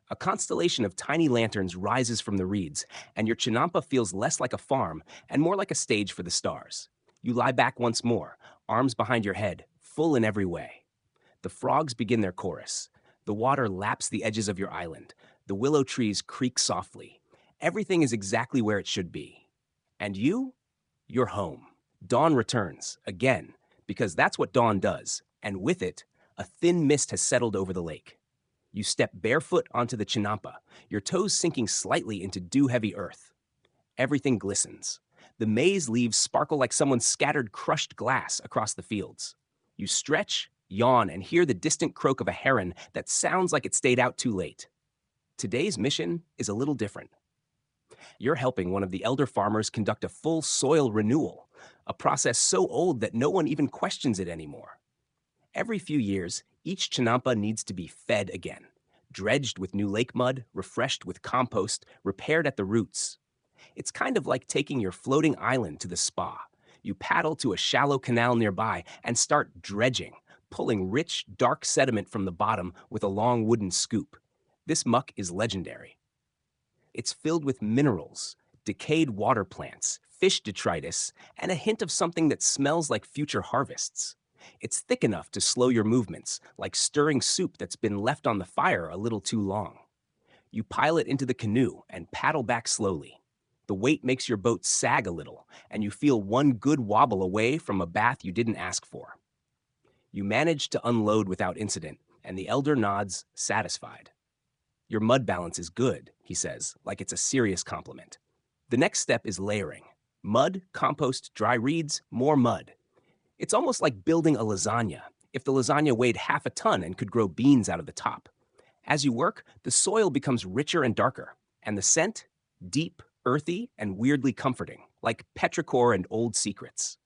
A constellation of tiny lanterns rises from the reeds, and your Chinampa feels less like a farm and more like a stage for the stars. You lie back once more, arms behind your head, full in every way. The frogs begin their chorus. The water laps the edges of your island. The willow trees creak softly. Everything is exactly where it should be. And you're home. Dawn returns, again, because that's what dawn does, and with it, a thin mist has settled over the lake. You step barefoot onto the Chinampa, your toes sinking slightly into dew-heavy earth. Everything glistens. The maize leaves sparkle like someone scattered crushed glass across the fields. You stretch, yawn, and hear the distant croak of a heron that sounds like it stayed out too late. Today's mission is a little different. You're helping one of the elder farmers conduct a full soil renewal, a process so old that no one even questions it anymore. Every few years, each Chinampa needs to be fed again, dredged with new lake mud, refreshed with compost, repaired at the roots. It's kind of like taking your floating island to the spa. You paddle to a shallow canal nearby and start dredging, pulling rich, dark sediment from the bottom with a long wooden scoop. This muck is legendary. It's filled with minerals, decayed water plants, fish detritus, and a hint of something that smells like future harvests. It's thick enough to slow your movements, like stirring soup that's been left on the fire a little too long. You pile it into the canoe and paddle back slowly. The weight makes your boat sag a little, and you feel one good wobble away from a bath you didn't ask for. You manage to unload without incident, and the elder nods, satisfied. Your mud balance is good, he says, like it's a serious compliment. The next step is layering. Mud, compost, dry reeds, more mud. It's almost like building a lasagna, if the lasagna weighed half a ton and could grow beans out of the top. As you work, the soil becomes richer and darker, and the scent, deep, earthy, and weirdly comforting, like petrichor and old secrets.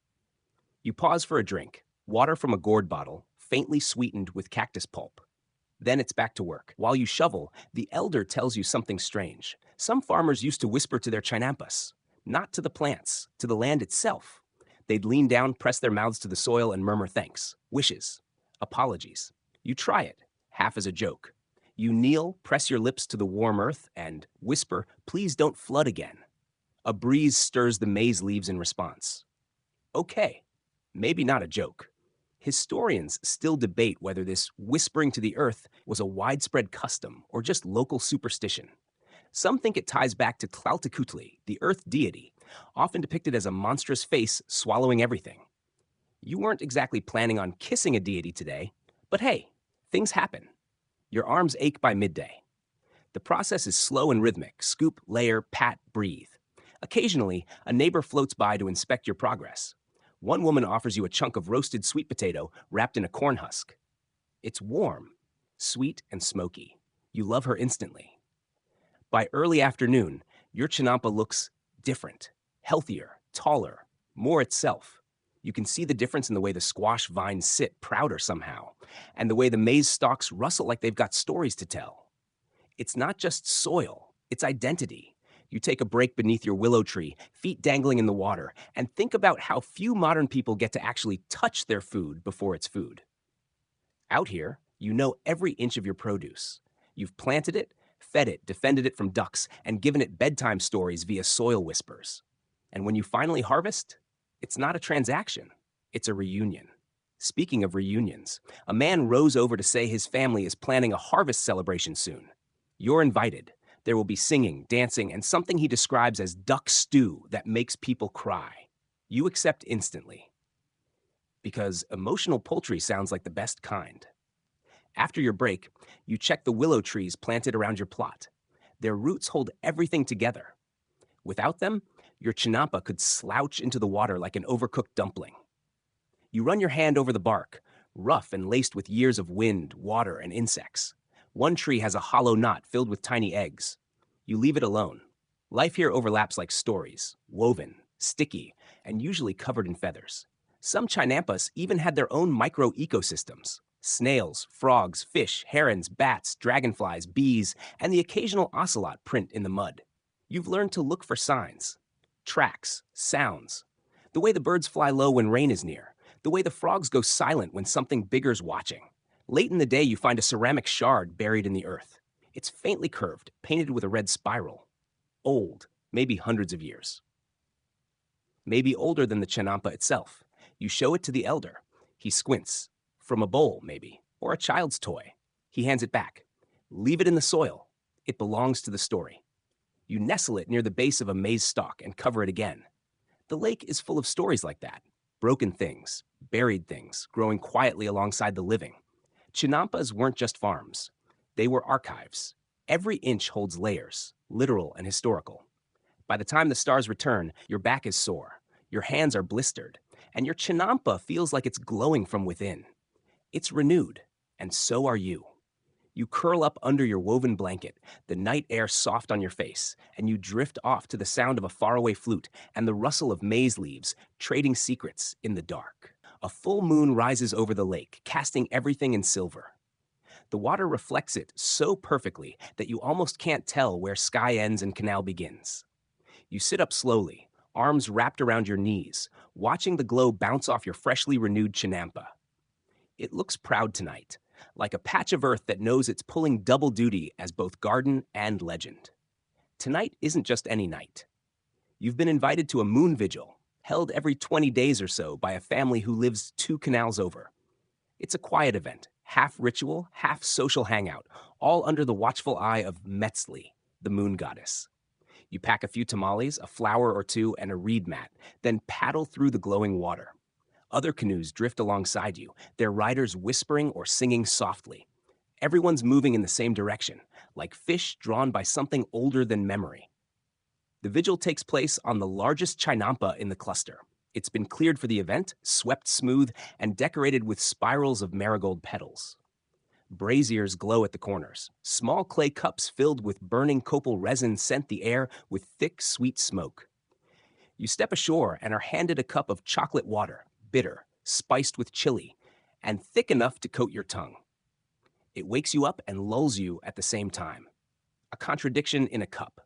You pause for a drink, water from a gourd bottle, faintly sweetened with cactus pulp. Then it's back to work. While you shovel, the elder tells you something strange. Some farmers used to whisper to their Chinampas, not to the plants, to the land itself. They'd lean down, press their mouths to the soil, and murmur thanks, wishes, apologies. You try it, half as a joke. You kneel, press your lips to the warm earth, and whisper, please don't flood again. A breeze stirs the maize leaves in response. Okay, maybe not a joke. Historians still debate whether this whispering to the earth was a widespread custom or just local superstition. Some think it ties back to Tenochtitlán, the earth deity, often depicted as a monstrous face swallowing everything. You weren't exactly planning on kissing a deity today, but hey, things happen. Your arms ache by midday. The process is slow and rhythmic, scoop, layer, pat, breathe. Occasionally, a neighbor floats by to inspect your progress. One woman offers you a chunk of roasted sweet potato wrapped in a corn husk. It's warm, sweet, and smoky. You love her instantly. By early afternoon, your Chinampa looks different, healthier, taller, more itself. You can see the difference in the way the squash vines sit prouder somehow, and the way the maize stalks rustle like they've got stories to tell. It's not just soil, it's identity. You take a break beneath your willow tree, feet dangling in the water, and think about how few modern people get to actually touch their food before it's food. Out here, you know every inch of your produce. You've planted it, fed it, defended it from ducks, and given it bedtime stories via soil whispers. And when you finally harvest, it's not a transaction, it's a reunion. Speaking of reunions, a man rows over to say his family is planning a harvest celebration soon. You're invited. There will be singing, dancing, and something he describes as duck stew that makes people cry. You accept instantly. Because emotional poultry sounds like the best kind. After your break, you check the willow trees planted around your plot. Their roots hold everything together. Without them, your Chinampa could slouch into the water like an overcooked dumpling. You run your hand over the bark, rough and laced with years of wind, water, and insects. One tree has a hollow knot filled with tiny eggs. You leave it alone. Life here overlaps like stories, woven, sticky, and usually covered in feathers. Some Chinampas even had their own micro-ecosystems. Snails, frogs, fish, herons, bats, dragonflies, bees, and the occasional ocelot print in the mud. You've learned to look for signs, tracks, sounds. The way the birds fly low when rain is near. The way the frogs go silent when something bigger's watching. Late in the day, you find a ceramic shard buried in the earth. It's faintly curved, painted with a red spiral. Old, maybe hundreds of years. Maybe older than the Chinampa itself. You show it to the elder. He squints. From a bowl, maybe, or a child's toy. He hands it back. Leave it in the soil. It belongs to the story. You nestle it near the base of a maize stalk and cover it again. The lake is full of stories like that. Broken things, buried things, growing quietly alongside the living. Chinampas weren't just farms. They were archives. Every inch holds layers, literal and historical. By the time the stars return, your back is sore, your hands are blistered, and your Chinampa feels like it's glowing from within. It's renewed, and so are you. You curl up under your woven blanket, the night air soft on your face, and you drift off to the sound of a faraway flute and the rustle of maize leaves, trading secrets in the dark. A full moon rises over the lake, casting everything in silver. The water reflects it so perfectly that you almost can't tell where sky ends and canal begins. You sit up slowly, arms wrapped around your knees, watching the glow bounce off your freshly renewed Chinampa. It looks proud tonight, like a patch of earth that knows it's pulling double duty as both garden and legend. Tonight isn't just any night. You've been invited to a moon vigil, held every 20 days or so by a family who lives 2 canals over. It's a quiet event, half ritual, half social hangout, all under the watchful eye of Metzli, the moon goddess. You pack a few tamales, a flower or two, and a reed mat, then paddle through the glowing water. Other canoes drift alongside you, their riders whispering or singing softly. Everyone's moving in the same direction, like fish drawn by something older than memory. The vigil takes place on the largest Chinampa in the cluster. It's been cleared for the event, swept smooth, and decorated with spirals of marigold petals. Braziers glow at the corners. Small clay cups filled with burning copal resin scent the air with thick, sweet smoke. You step ashore and are handed a cup of chocolate water, bitter, spiced with chili, and thick enough to coat your tongue. It wakes you up and lulls you at the same time. A contradiction in a cup.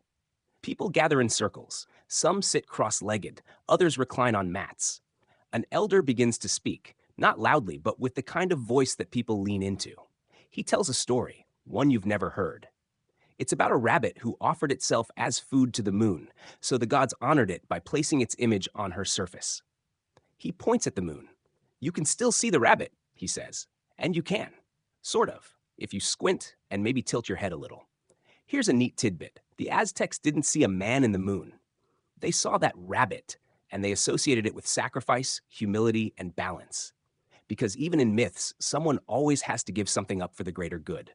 People gather in circles. Some sit cross-legged, others recline on mats. An elder begins to speak, not loudly, but with the kind of voice that people lean into. He tells a story, one you've never heard. It's about a rabbit who offered itself as food to the moon, so the gods honored it by placing its image on her surface. He points at the moon. You can still see the rabbit, he says. And you can. Sort of, if you squint and maybe tilt your head a little. Here's a neat tidbit. The Aztecs didn't see a man in the moon. They saw that rabbit, and they associated it with sacrifice, humility, and balance. Because even in myths, someone always has to give something up for the greater good.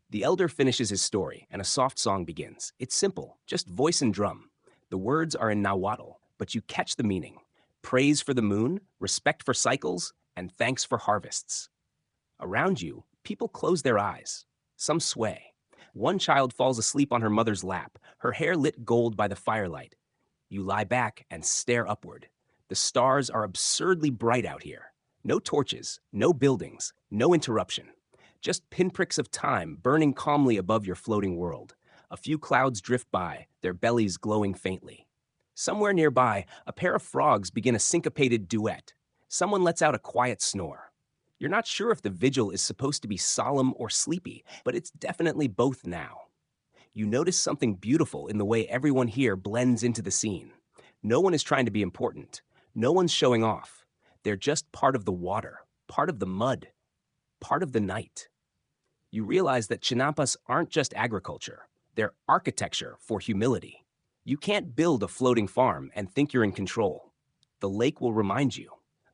The elder finishes his story, and a soft song begins. It's simple, just voice and drum. The words are in Nahuatl, but you catch the meaning. Praise for the moon, respect for cycles, and thanks for harvests. Around you, people close their eyes. Some sway. One child falls asleep on her mother's lap, her hair lit gold by the firelight. You lie back and stare upward. The stars are absurdly bright out here. No torches, no buildings, no interruption. Just pinpricks of time burning calmly above your floating world. A few clouds drift by, their bellies glowing faintly. Somewhere nearby, a pair of frogs begin a syncopated duet. Someone lets out a quiet snore. You're not sure if the vigil is supposed to be solemn or sleepy, but it's definitely both now. You notice something beautiful in the way everyone here blends into the scene. No one is trying to be important. No one's showing off. They're just part of the water, part of the mud, part of the night. You realize that Chinampas aren't just agriculture. They're architecture for humility. You can't build a floating farm and think you're in control. The lake will remind you.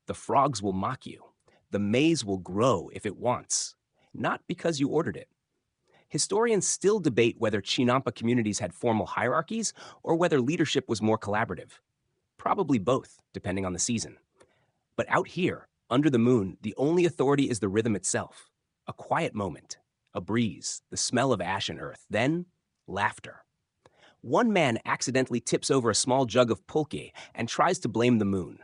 The frogs will mock you. The maize will grow if it wants, not because you ordered it. Historians still debate whether Chinampa communities had formal hierarchies or whether leadership was more collaborative. Probably both, depending on the season. But out here, under the moon, the only authority is the rhythm itself. A quiet moment, a breeze, the smell of ash and earth, then laughter. One man accidentally tips over a small jug of pulque and tries to blame the moon.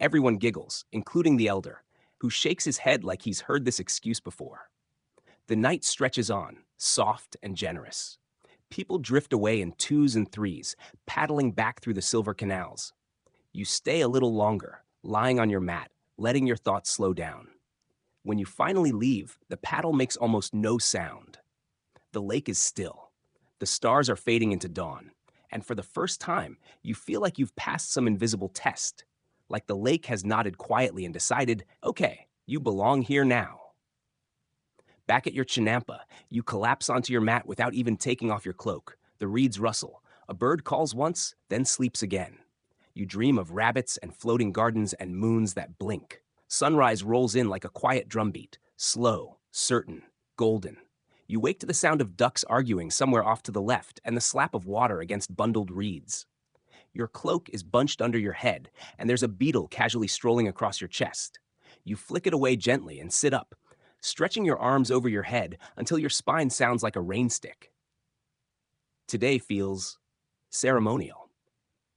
Everyone giggles, including the elder, who shakes his head like he's heard this excuse before. The night stretches on, soft and generous. People drift away in 2s and 3s, paddling back through the silver canals. You stay a little longer, lying on your mat, letting your thoughts slow down. When you finally leave, the paddle makes almost no sound. The lake is still. The stars are fading into dawn. And for the first time, you feel like you've passed some invisible test. Like the lake has nodded quietly and decided, okay, you belong here now. Back at your Chinampa, you collapse onto your mat without even taking off your cloak. The reeds rustle. A bird calls once, then sleeps again. You dream of rabbits and floating gardens and moons that blink. Sunrise rolls in like a quiet drumbeat, slow, certain, golden. You wake to the sound of ducks arguing somewhere off to the left and the slap of water against bundled reeds. Your cloak is bunched under your head, and there's a beetle casually strolling across your chest. You flick it away gently and sit up, stretching your arms over your head until your spine sounds like a rain stick. Today feels ceremonial.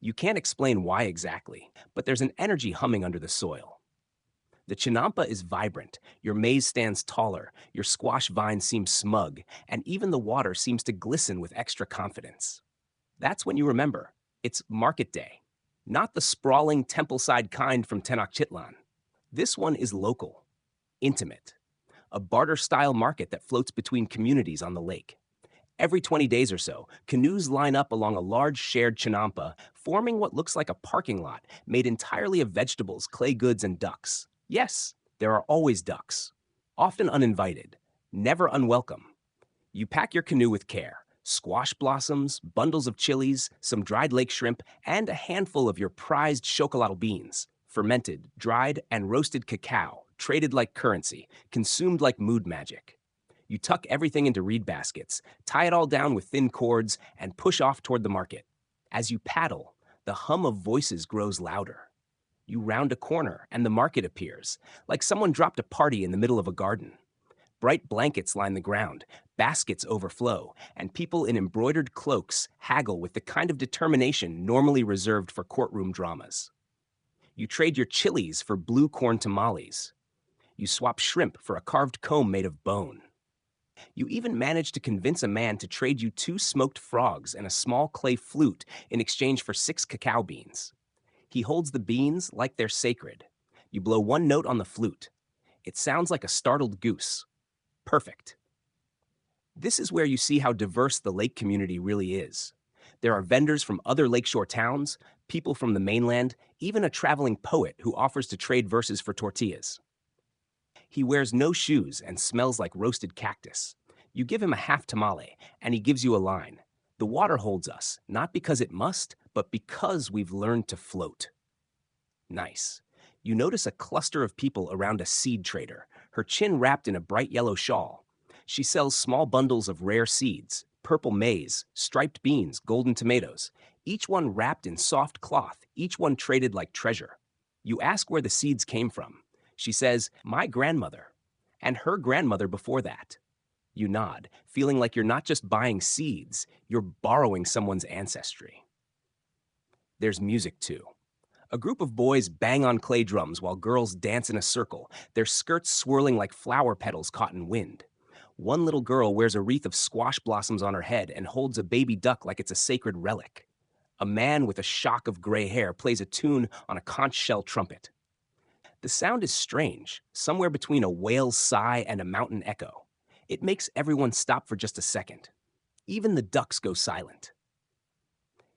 You can't explain why exactly, but there's an energy humming under the soil. The Chinampa is vibrant, your maize stands taller, your squash vine seems smug, and even the water seems to glisten with extra confidence. That's when you remember, it's market day. Not the sprawling temple-side kind from Tenochtitlán. This one is local, intimate. A barter-style market that floats between communities on the lake. Every 20 days or so, canoes line up along a large shared chinampa, forming what looks like a parking lot made entirely of vegetables, clay goods, and ducks. Yes, there are always ducks, often uninvited, never unwelcome. You pack your canoe with care. Squash blossoms, bundles of chilies, some dried lake shrimp, and a handful of your prized chocolatl beans, fermented, dried, and roasted cacao, traded like currency, consumed like mood magic. You tuck everything into reed baskets, tie it all down with thin cords, and push off toward the market. As you paddle, the hum of voices grows louder. You round a corner, and the market appears, like someone dropped a party in the middle of a garden. Bright blankets line the ground, baskets overflow, and people in embroidered cloaks haggle with the kind of determination normally reserved for courtroom dramas. You trade your chilies for blue corn tamales. You swap shrimp for a carved comb made of bone. You even manage to convince a man to trade you 2 smoked frogs and a small clay flute in exchange for 6 cacao beans. He holds the beans like they're sacred. You blow one note on the flute. It sounds like a startled goose. Perfect. This is where you see how diverse the lake community really is. There are vendors from other lakeshore towns, people from the mainland, even a traveling poet who offers to trade verses for tortillas. He wears no shoes and smells like roasted cactus. You give him a half tamale, and he gives you a line. The water holds us, not because it must, but because we've learned to float. Nice. You notice a cluster of people around a seed trader, her chin wrapped in a bright yellow shawl. She sells small bundles of rare seeds, purple maize, striped beans, golden tomatoes, each one wrapped in soft cloth, each one traded like treasure. You ask where the seeds came from. She says, "My grandmother, and her grandmother before that." You nod, feeling like you're not just buying seeds, you're borrowing someone's ancestry. There's music too. A group of boys bang on clay drums while girls dance in a circle, their skirts swirling like flower petals caught in wind. One little girl wears a wreath of squash blossoms on her head and holds a baby duck like it's a sacred relic. A man with a shock of gray hair plays a tune on a conch shell trumpet. The sound is strange, somewhere between a whale's sigh and a mountain echo. It makes everyone stop for just a second. Even the ducks go silent.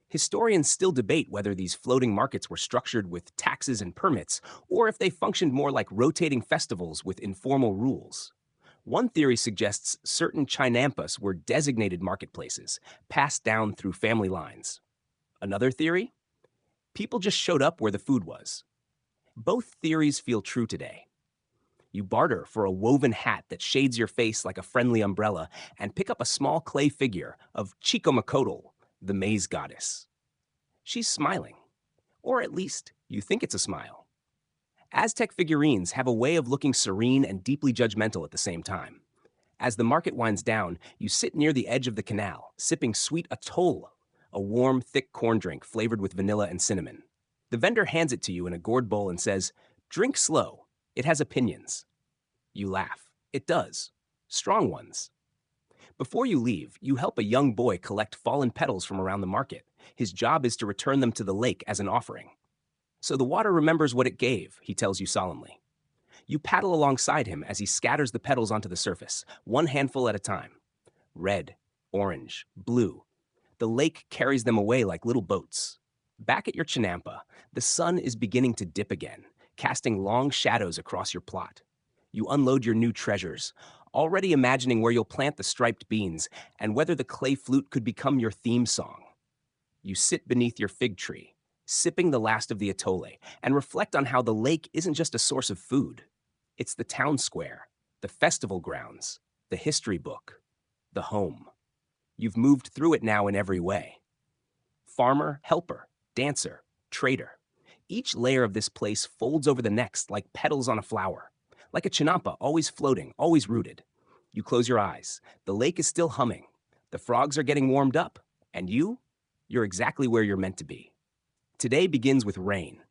Historians still debate whether these floating markets were structured with taxes and permits, or if they functioned more like rotating festivals with informal rules. One theory suggests certain Chinampas were designated marketplaces, passed down through family lines. Another theory? People just showed up where the food was. Both theories feel true today. You barter for a woven hat that shades your face like a friendly umbrella and pick up a small clay figure of Chicomacotl, the maize goddess. She's smiling, or at least you think it's a smile. Aztec figurines have a way of looking serene and deeply judgmental at the same time. As the market winds down, you sit near the edge of the canal, sipping sweet atole, a warm, thick corn drink flavored with vanilla and cinnamon. The vendor hands it to you in a gourd bowl and says, "Drink slow. It has opinions." You laugh. It does. Strong ones. Before you leave, you help a young boy collect fallen petals from around the market. His job is to return them to the lake as an offering. "So the water remembers what it gave," he tells you solemnly. You paddle alongside him as he scatters the petals onto the surface, one handful at a time. Red, orange, blue. The lake carries them away like little boats. Back at your Chinampa, the sun is beginning to dip again, casting long shadows across your plot. You unload your new treasures, already imagining where you'll plant the striped beans and whether the clay flute could become your theme song. You sit beneath your fig tree, sipping the last of the atole, and reflect on how the lake isn't just a source of food. It's the town square, the festival grounds, the history book, the home. You've moved through it now in every way. Farmer, helper, dancer, trader. Each layer of this place folds over the next like petals on a flower. Like a chinampa, always floating, always rooted. You close your eyes. The lake is still humming. The frogs are getting warmed up. And you're exactly where you're meant to be. Today begins with rain.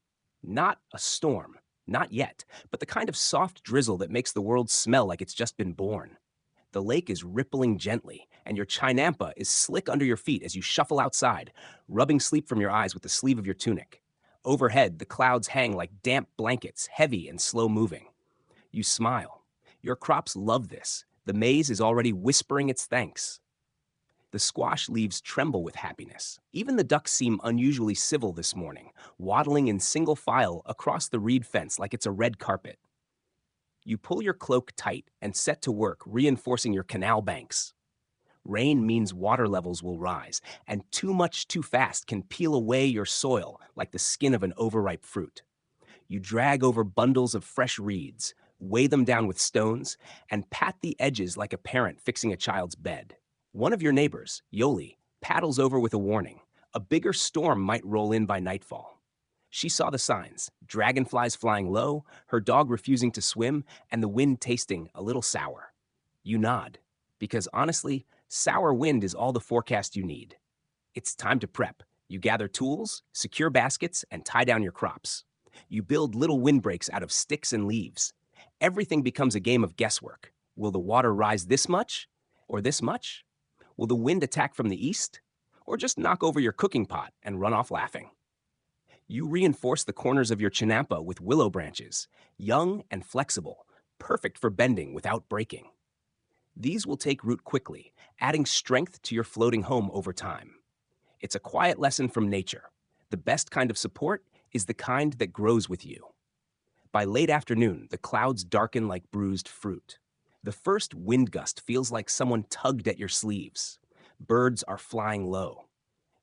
Not a storm. Not yet. But the kind of soft drizzle that makes the world smell like it's just been born. The lake is rippling gently, and your Chinampa is slick under your feet as you shuffle outside, rubbing sleep from your eyes with the sleeve of your tunic. Overhead, the clouds hang like damp blankets, heavy and slow-moving. You smile. Your crops love this. The maize is already whispering its thanks. The squash leaves tremble with happiness. Even the ducks seem unusually civil this morning, waddling in single file across the reed fence like it's a red carpet. You pull your cloak tight and set to work reinforcing your canal banks. Rain means water levels will rise, and too much too fast can peel away your soil like the skin of an overripe fruit. You drag over bundles of fresh reeds, weigh them down with stones, and pat the edges like a parent fixing a child's bed. One of your neighbors, Yoli, paddles over with a warning. A bigger storm might roll in by nightfall. She saw the signs: dragonflies flying low, her dog refusing to swim, and the wind tasting a little sour. You nod, because honestly, sour wind is all the forecast you need. It's time to prep. You gather tools, secure baskets, and tie down your crops. You build little windbreaks out of sticks and leaves. Everything becomes a game of guesswork. Will the water rise this much or this much? Will the wind attack from the east or just knock over your cooking pot and run off laughing? You reinforce the corners of your chinampa with willow branches, young and flexible, perfect for bending without breaking. These will take root quickly, adding strength to your floating home over time. It's a quiet lesson from nature. The best kind of support is the kind that grows with you. By late afternoon, the clouds darken like bruised fruit. The first wind gust feels like someone tugged at your sleeves. Birds are flying low.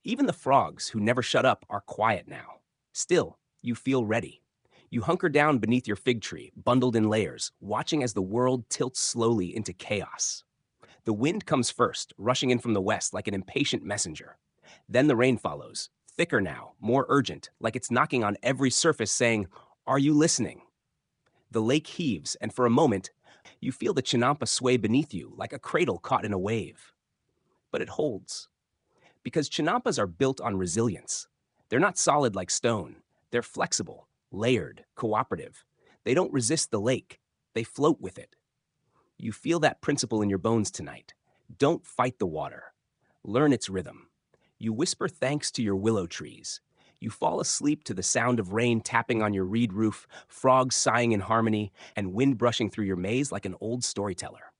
Even the frogs, who never shut up, are quiet now. Still, you feel ready. You hunker down beneath your fig tree, bundled in layers, watching as the world tilts slowly into chaos. The wind comes first, rushing in from the west like an impatient messenger. Then the rain follows, thicker now, more urgent, like it's knocking on every surface saying, "Are you listening?" The lake heaves, and for a moment, you feel the Chinampa sway beneath you like a cradle caught in a wave. But it holds. Because Chinampas are built on resilience. They're not solid like stone. They're flexible, layered, cooperative. They don't resist the lake. They float with it. You feel that principle in your bones tonight. Don't fight the water. Learn its rhythm. You whisper thanks to your willow trees. You fall asleep to the sound of rain tapping on your reed roof, frogs sighing in harmony, and wind brushing through your maze like an old storyteller.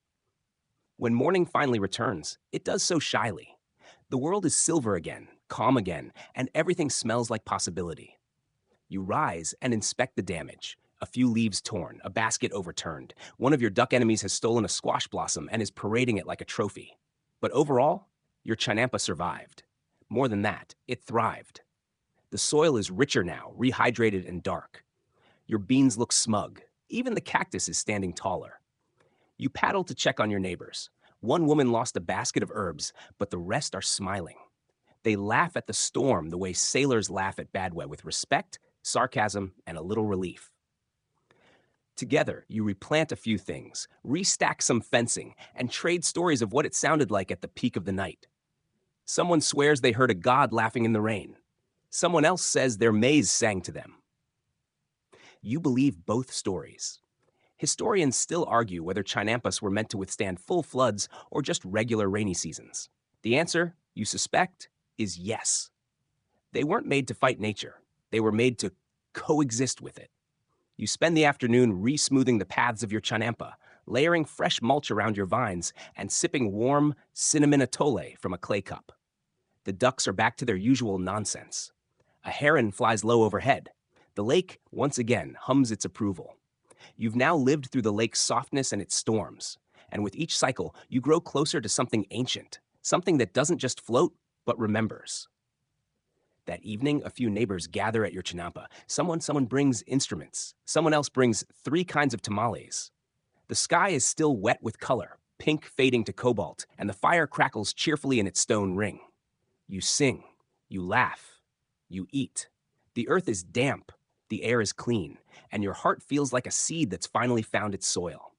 When morning finally returns, it does so shyly. The world is silver again, calm again, and everything smells like possibility. You rise and inspect the damage. A few leaves torn, a basket overturned. One of your duck enemies has stolen a squash blossom and is parading it like a trophy. But overall, your Chinampa survived. More than that, it thrived. The soil is richer now, rehydrated and dark. Your beans look smug. Even the cactus is standing taller. You paddle to check on your neighbors. One woman lost a basket of herbs, but the rest are smiling. They laugh at the storm the way sailors laugh at bad weather, with respect, sarcasm, and a little relief. Together, you replant a few things, restack some fencing, and trade stories of what it sounded like at the peak of the night. Someone swears they heard a god laughing in the rain. Someone else says their maize sang to them. You believe both stories. Historians still argue whether Chinampas were meant to withstand full floods or just regular rainy seasons. The answer, you suspect, is yes. They weren't made to fight nature. They were made to coexist with it. You spend the afternoon re-smoothing the paths of your Chinampa, layering fresh mulch around your vines, and sipping warm cinnamon atole from a clay cup. The ducks are back to their usual nonsense. A heron flies low overhead. The lake, once again, hums its approval. You've now lived through the lake's softness and its storms, and with each cycle, you grow closer to something ancient, something that doesn't just float, but remembers. That evening, a few neighbors gather at your Chinampa. Someone brings instruments. Someone else brings 3 kinds of tamales. The sky is still wet with color, pink fading to cobalt, and the fire crackles cheerfully in its stone ring. You sing, you laugh, you eat. The earth is damp, the air is clean, and your heart feels like a seed that's finally found its soil.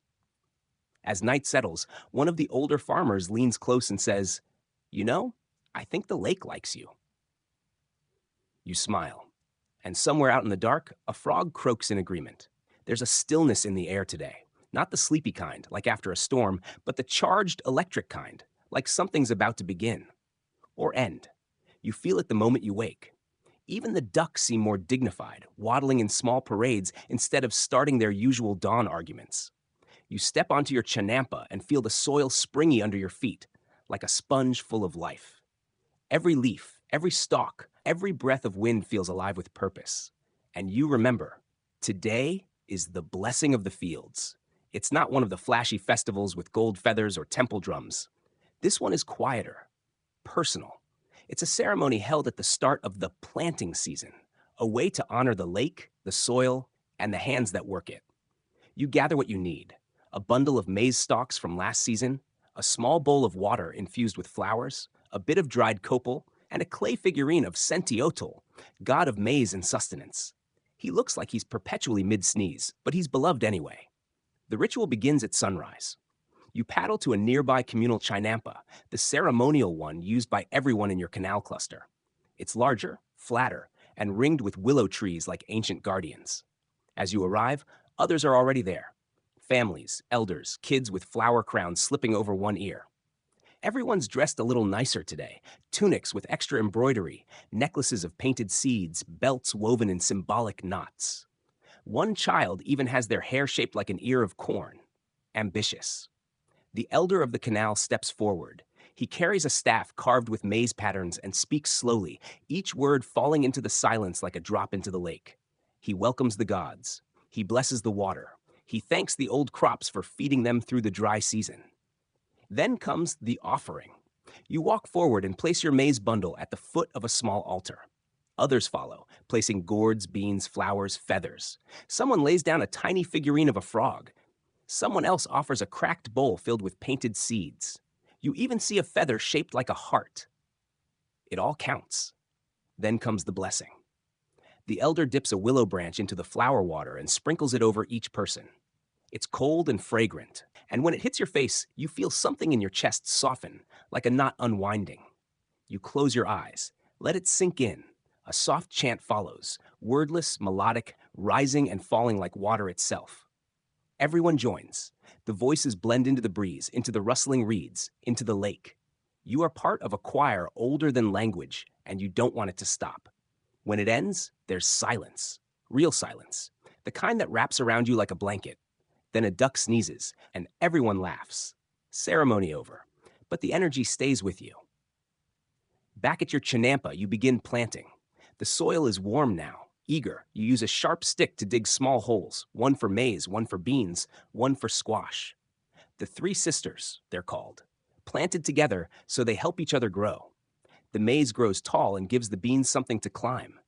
As night settles, one of the older farmers leans close and says, "You know, I think the lake likes you." You smile, and somewhere out in the dark, a frog croaks in agreement. There's a stillness in the air today, not the sleepy kind, like after a storm, but the charged electric kind, like something's about to begin. Or end. You feel it the moment you wake. Even the ducks seem more dignified, waddling in small parades instead of starting their usual dawn arguments. You step onto your Chinampa and feel the soil springy under your feet, like a sponge full of life. Every leaf, every stalk, every breath of wind feels alive with purpose. And you remember, today is the blessing of the fields. It's not one of the flashy festivals with gold feathers or temple drums. This one is quieter, personal. It's a ceremony held at the start of the planting season, a way to honor the lake, the soil, and the hands that work it. You gather what you need: a bundle of maize stalks from last season, a small bowl of water infused with flowers, a bit of dried copal, and a clay figurine of Tenochtitlán, god of maize and sustenance. He looks like he's perpetually mid-sneeze, but he's beloved anyway. The ritual begins at sunrise. You paddle to a nearby communal Chinampa, the ceremonial one used by everyone in your canal cluster. It's larger, flatter, and ringed with willow trees like ancient guardians. As you arrive, others are already there. Families, elders, kids with flower crowns slipping over one ear. Everyone's dressed a little nicer today. Tunics with extra embroidery, necklaces of painted seeds, belts woven in symbolic knots. One child even has their hair shaped like an ear of corn. Ambitious. The elder of the canal steps forward. He carries a staff carved with maize patterns and speaks slowly, each word falling into the silence like a drop into the lake. He welcomes the gods. He blesses the water. He thanks the old crops for feeding them through the dry season. Then comes the offering. You walk forward and place your maize bundle at the foot of a small altar. Others follow, placing gourds, beans, flowers, feathers. Someone lays down a tiny figurine of a frog. Someone else offers a cracked bowl filled with painted seeds. You even see a feather shaped like a heart. It all counts. Then comes the blessing. The elder dips a willow branch into the flower water and sprinkles it over each person. It's cold and fragrant, and when it hits your face, you feel something in your chest soften, like a knot unwinding. You close your eyes, let it sink in. A soft chant follows, wordless, melodic, rising and falling like water itself. Everyone joins. The voices blend into the breeze, into the rustling reeds, into the lake. You are part of a choir older than language, and you don't want it to stop. When it ends, there's silence. Real silence. The kind that wraps around you like a blanket. Then a duck sneezes, and everyone laughs. Ceremony over. But the energy stays with you. Back at your Chinampa, you begin planting. The soil is warm now. Eager, you use a sharp stick to dig small holes, one for maize, one for beans, one for squash. The three sisters, they're called, planted together so they help each other grow. The maize grows tall and gives the beans something to climb.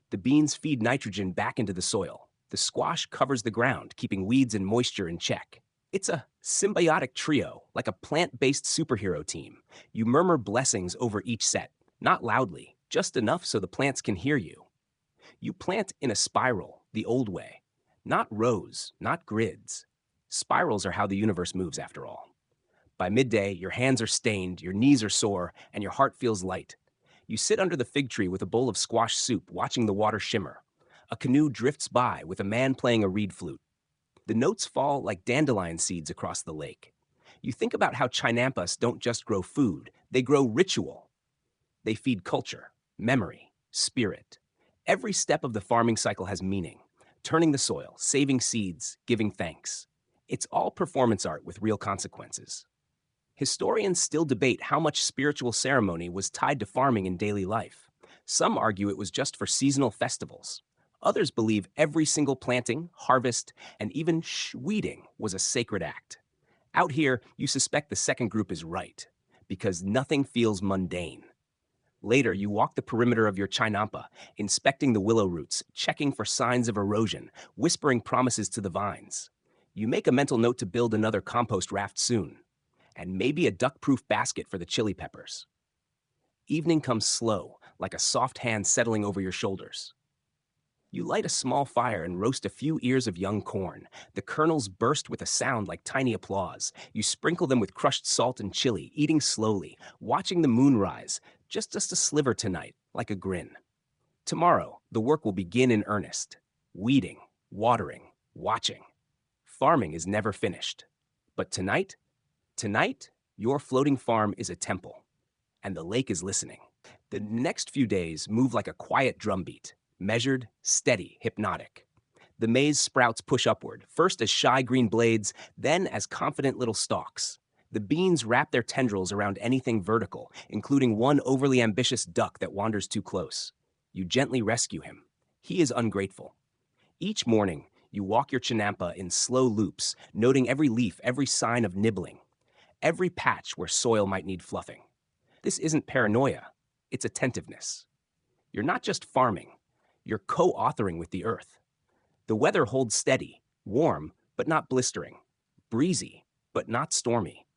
The beans feed nitrogen back into the soil. The squash covers the ground, keeping weeds and moisture in check. It's a symbiotic trio, like a plant-based superhero team. You murmur blessings over each set, not loudly, just enough so the plants can hear you. You plant in a spiral, the old way. Not rows, not grids. Spirals are how the universe moves, after all. By midday, your hands are stained, your knees are sore, and your heart feels light. You sit under the fig tree with a bowl of squash soup, watching the water shimmer. A canoe drifts by with a man playing a reed flute. The notes fall like dandelion seeds across the lake. You think about how Chinampas don't just grow food, they grow ritual. They feed culture, memory, spirit. Every step of the farming cycle has meaning. Turning the soil, saving seeds, giving thanks. It's all performance art with real consequences. Historians still debate how much spiritual ceremony was tied to farming in daily life. Some argue it was just for seasonal festivals. Others believe every single planting, harvest, and even weeding was a sacred act. Out here, you suspect the second group is right, because nothing feels mundane. Later, you walk the perimeter of your Chinampa, inspecting the willow roots, checking for signs of erosion, whispering promises to the vines. You make a mental note to build another compost raft soon, and maybe a duck-proof basket for the chili peppers. Evening comes slow, like a soft hand settling over your shoulders. You light a small fire and roast a few ears of young corn. The kernels burst with a sound like tiny applause. You sprinkle them with crushed salt and chili, eating slowly, watching the moon rise, just a sliver tonight, like a grin. Tomorrow, the work will begin in earnest. Weeding, watering, watching. Farming is never finished. But tonight, your floating farm is a temple, and the lake is listening. The next few days move like a quiet drumbeat. Measured, steady, hypnotic. The maize sprouts push upward, first as shy green blades, then as confident little stalks. The beans wrap their tendrils around anything vertical, including one overly ambitious duck that wanders too close. You gently rescue him. He is ungrateful. Each morning, you walk your Chinampa in slow loops, noting every leaf, every sign of nibbling, every patch where soil might need fluffing. This isn't paranoia, it's attentiveness. You're not just farming, you're co-authoring with the earth. The weather holds steady, warm, but not blistering, breezy, but not stormy.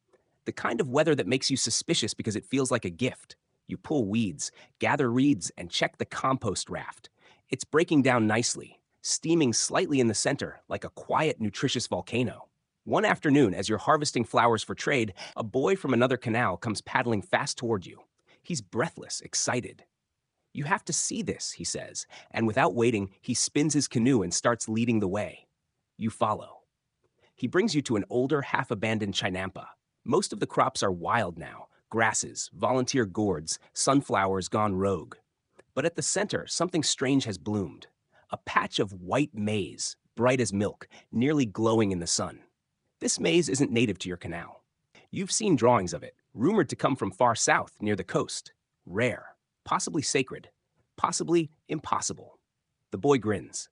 The kind of weather that makes you suspicious because it feels like a gift. You pull weeds, gather reeds, and check the compost raft. It's breaking down nicely, steaming slightly in the center like a quiet, nutritious volcano. One afternoon, as you're harvesting flowers for trade, a boy from another canal comes paddling fast toward you. He's breathless, excited. "You have to see this," he says, and without waiting, he spins his canoe and starts leading the way. You follow. He brings you to an older, half-abandoned Chinampa. Most of the crops are wild now, grasses, volunteer gourds, sunflowers gone rogue. But at the center, something strange has bloomed. A patch of white maize, bright as milk, nearly glowing in the sun. This maize isn't native to your canal. You've seen drawings of it, rumored to come from far south, near the coast. Rare, possibly sacred, possibly impossible. The boy grins.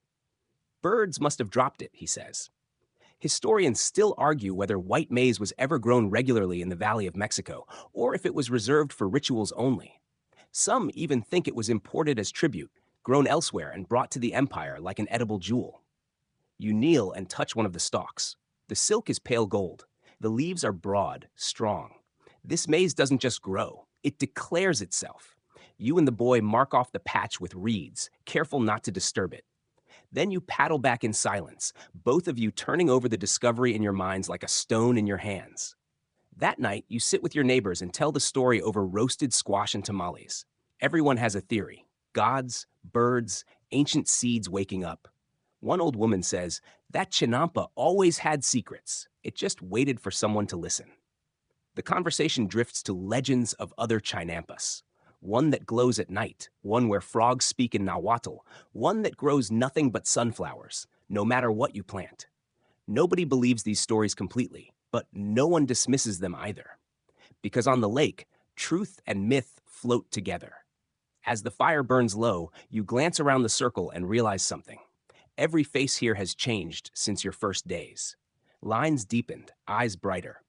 "Birds must have dropped it," he says. Historians still argue whether white maize was ever grown regularly in the Valley of Mexico, or if it was reserved for rituals only. Some even think it was imported as tribute, grown elsewhere and brought to the empire like an edible jewel. You kneel and touch one of the stalks. The silk is pale gold. The leaves are broad, strong. This maize doesn't just grow, it declares itself. You and the boy mark off the patch with reeds, careful not to disturb it. Then you paddle back in silence, both of you turning over the discovery in your minds like a stone in your hands. That night, you sit with your neighbors and tell the story over roasted squash and tamales. Everyone has a theory. Gods, birds, ancient seeds waking up. One old woman says, "That Chinampa always had secrets. It just waited for someone to listen." The conversation drifts to legends of other Chinampas. One that glows at night, one where frogs speak in Nahuatl, one that grows nothing but sunflowers, no matter what you plant. Nobody believes these stories completely, but no one dismisses them either. Because on the lake, truth and myth float together. As the fire burns low, you glance around the circle and realize something. Every face here has changed since your first days. Lines deepened, eyes brighter.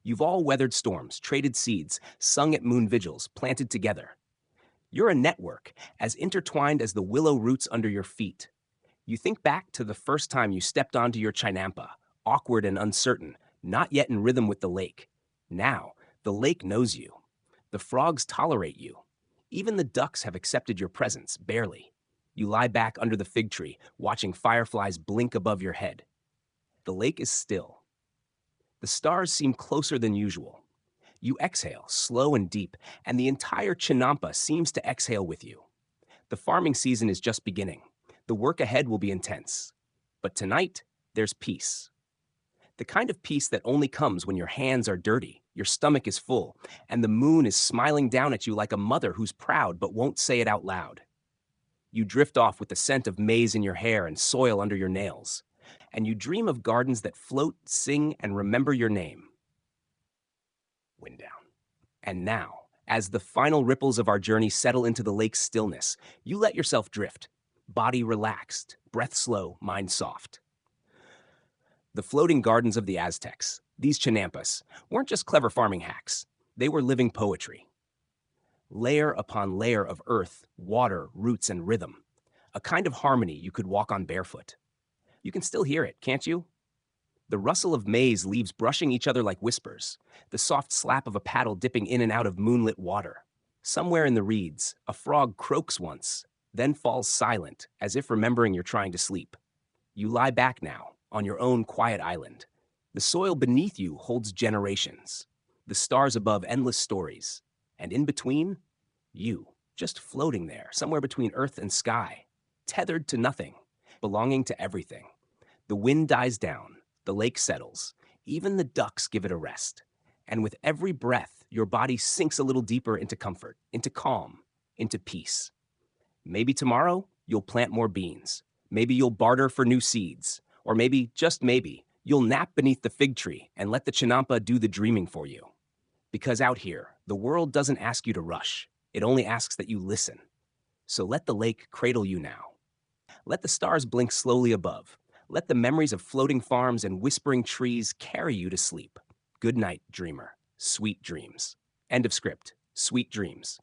You've all weathered storms, traded seeds, sung at moon vigils, planted together. You're a network, as intertwined as the willow roots under your feet. You think back to the first time you stepped onto your Chinampa, awkward and uncertain, not yet in rhythm with the lake. Now, the lake knows you. The frogs tolerate you. Even the ducks have accepted your presence, barely. You lie back under the fig tree, watching fireflies blink above your head. The lake is still. The stars seem closer than usual. You exhale, slow and deep, and the entire Chinampa seems to exhale with you. The farming season is just beginning. The work ahead will be intense. But tonight, there's peace. The kind of peace that only comes when your hands are dirty, your stomach is full, and the moon is smiling down at you like a mother who's proud but won't say it out loud. You drift off with the scent of maize in your hair and soil under your nails. And you dream of gardens that float, sing, and remember your name. Wind down. And now, as the final ripples of our journey settle into the lake's stillness, you let yourself drift, body relaxed, breath slow, mind soft. The floating gardens of the Aztecs, these Chinampas, weren't just clever farming hacks. They were living poetry. Layer upon layer of earth, water, roots, and rhythm. A kind of harmony you could walk on barefoot. You can still hear it, can't you? The rustle of maize leaves brushing each other like whispers, the soft slap of a paddle dipping in and out of moonlit water. Somewhere in the reeds, a frog croaks once, then falls silent, as if remembering you're trying to sleep. You lie back now, on your own quiet island. The soil beneath you holds generations. The stars above endless stories. And in between, you, just floating there, somewhere between earth and sky, tethered to nothing, belonging to everything. The wind dies down. The lake settles. Even the ducks give it a rest. And with every breath, your body sinks a little deeper into comfort, into calm, into peace. Maybe tomorrow, you'll plant more beans. Maybe you'll barter for new seeds. Or maybe, just maybe, You'll nap beneath the fig tree and let the Chinampa do the dreaming for you. Because out here, the world doesn't ask you to rush. It only asks that you listen. So let the lake cradle you now. Let the stars blink slowly above. Let the memories of floating farms and whispering trees carry you to sleep. Good night, dreamer. Sweet dreams. End of script. Sweet dreams.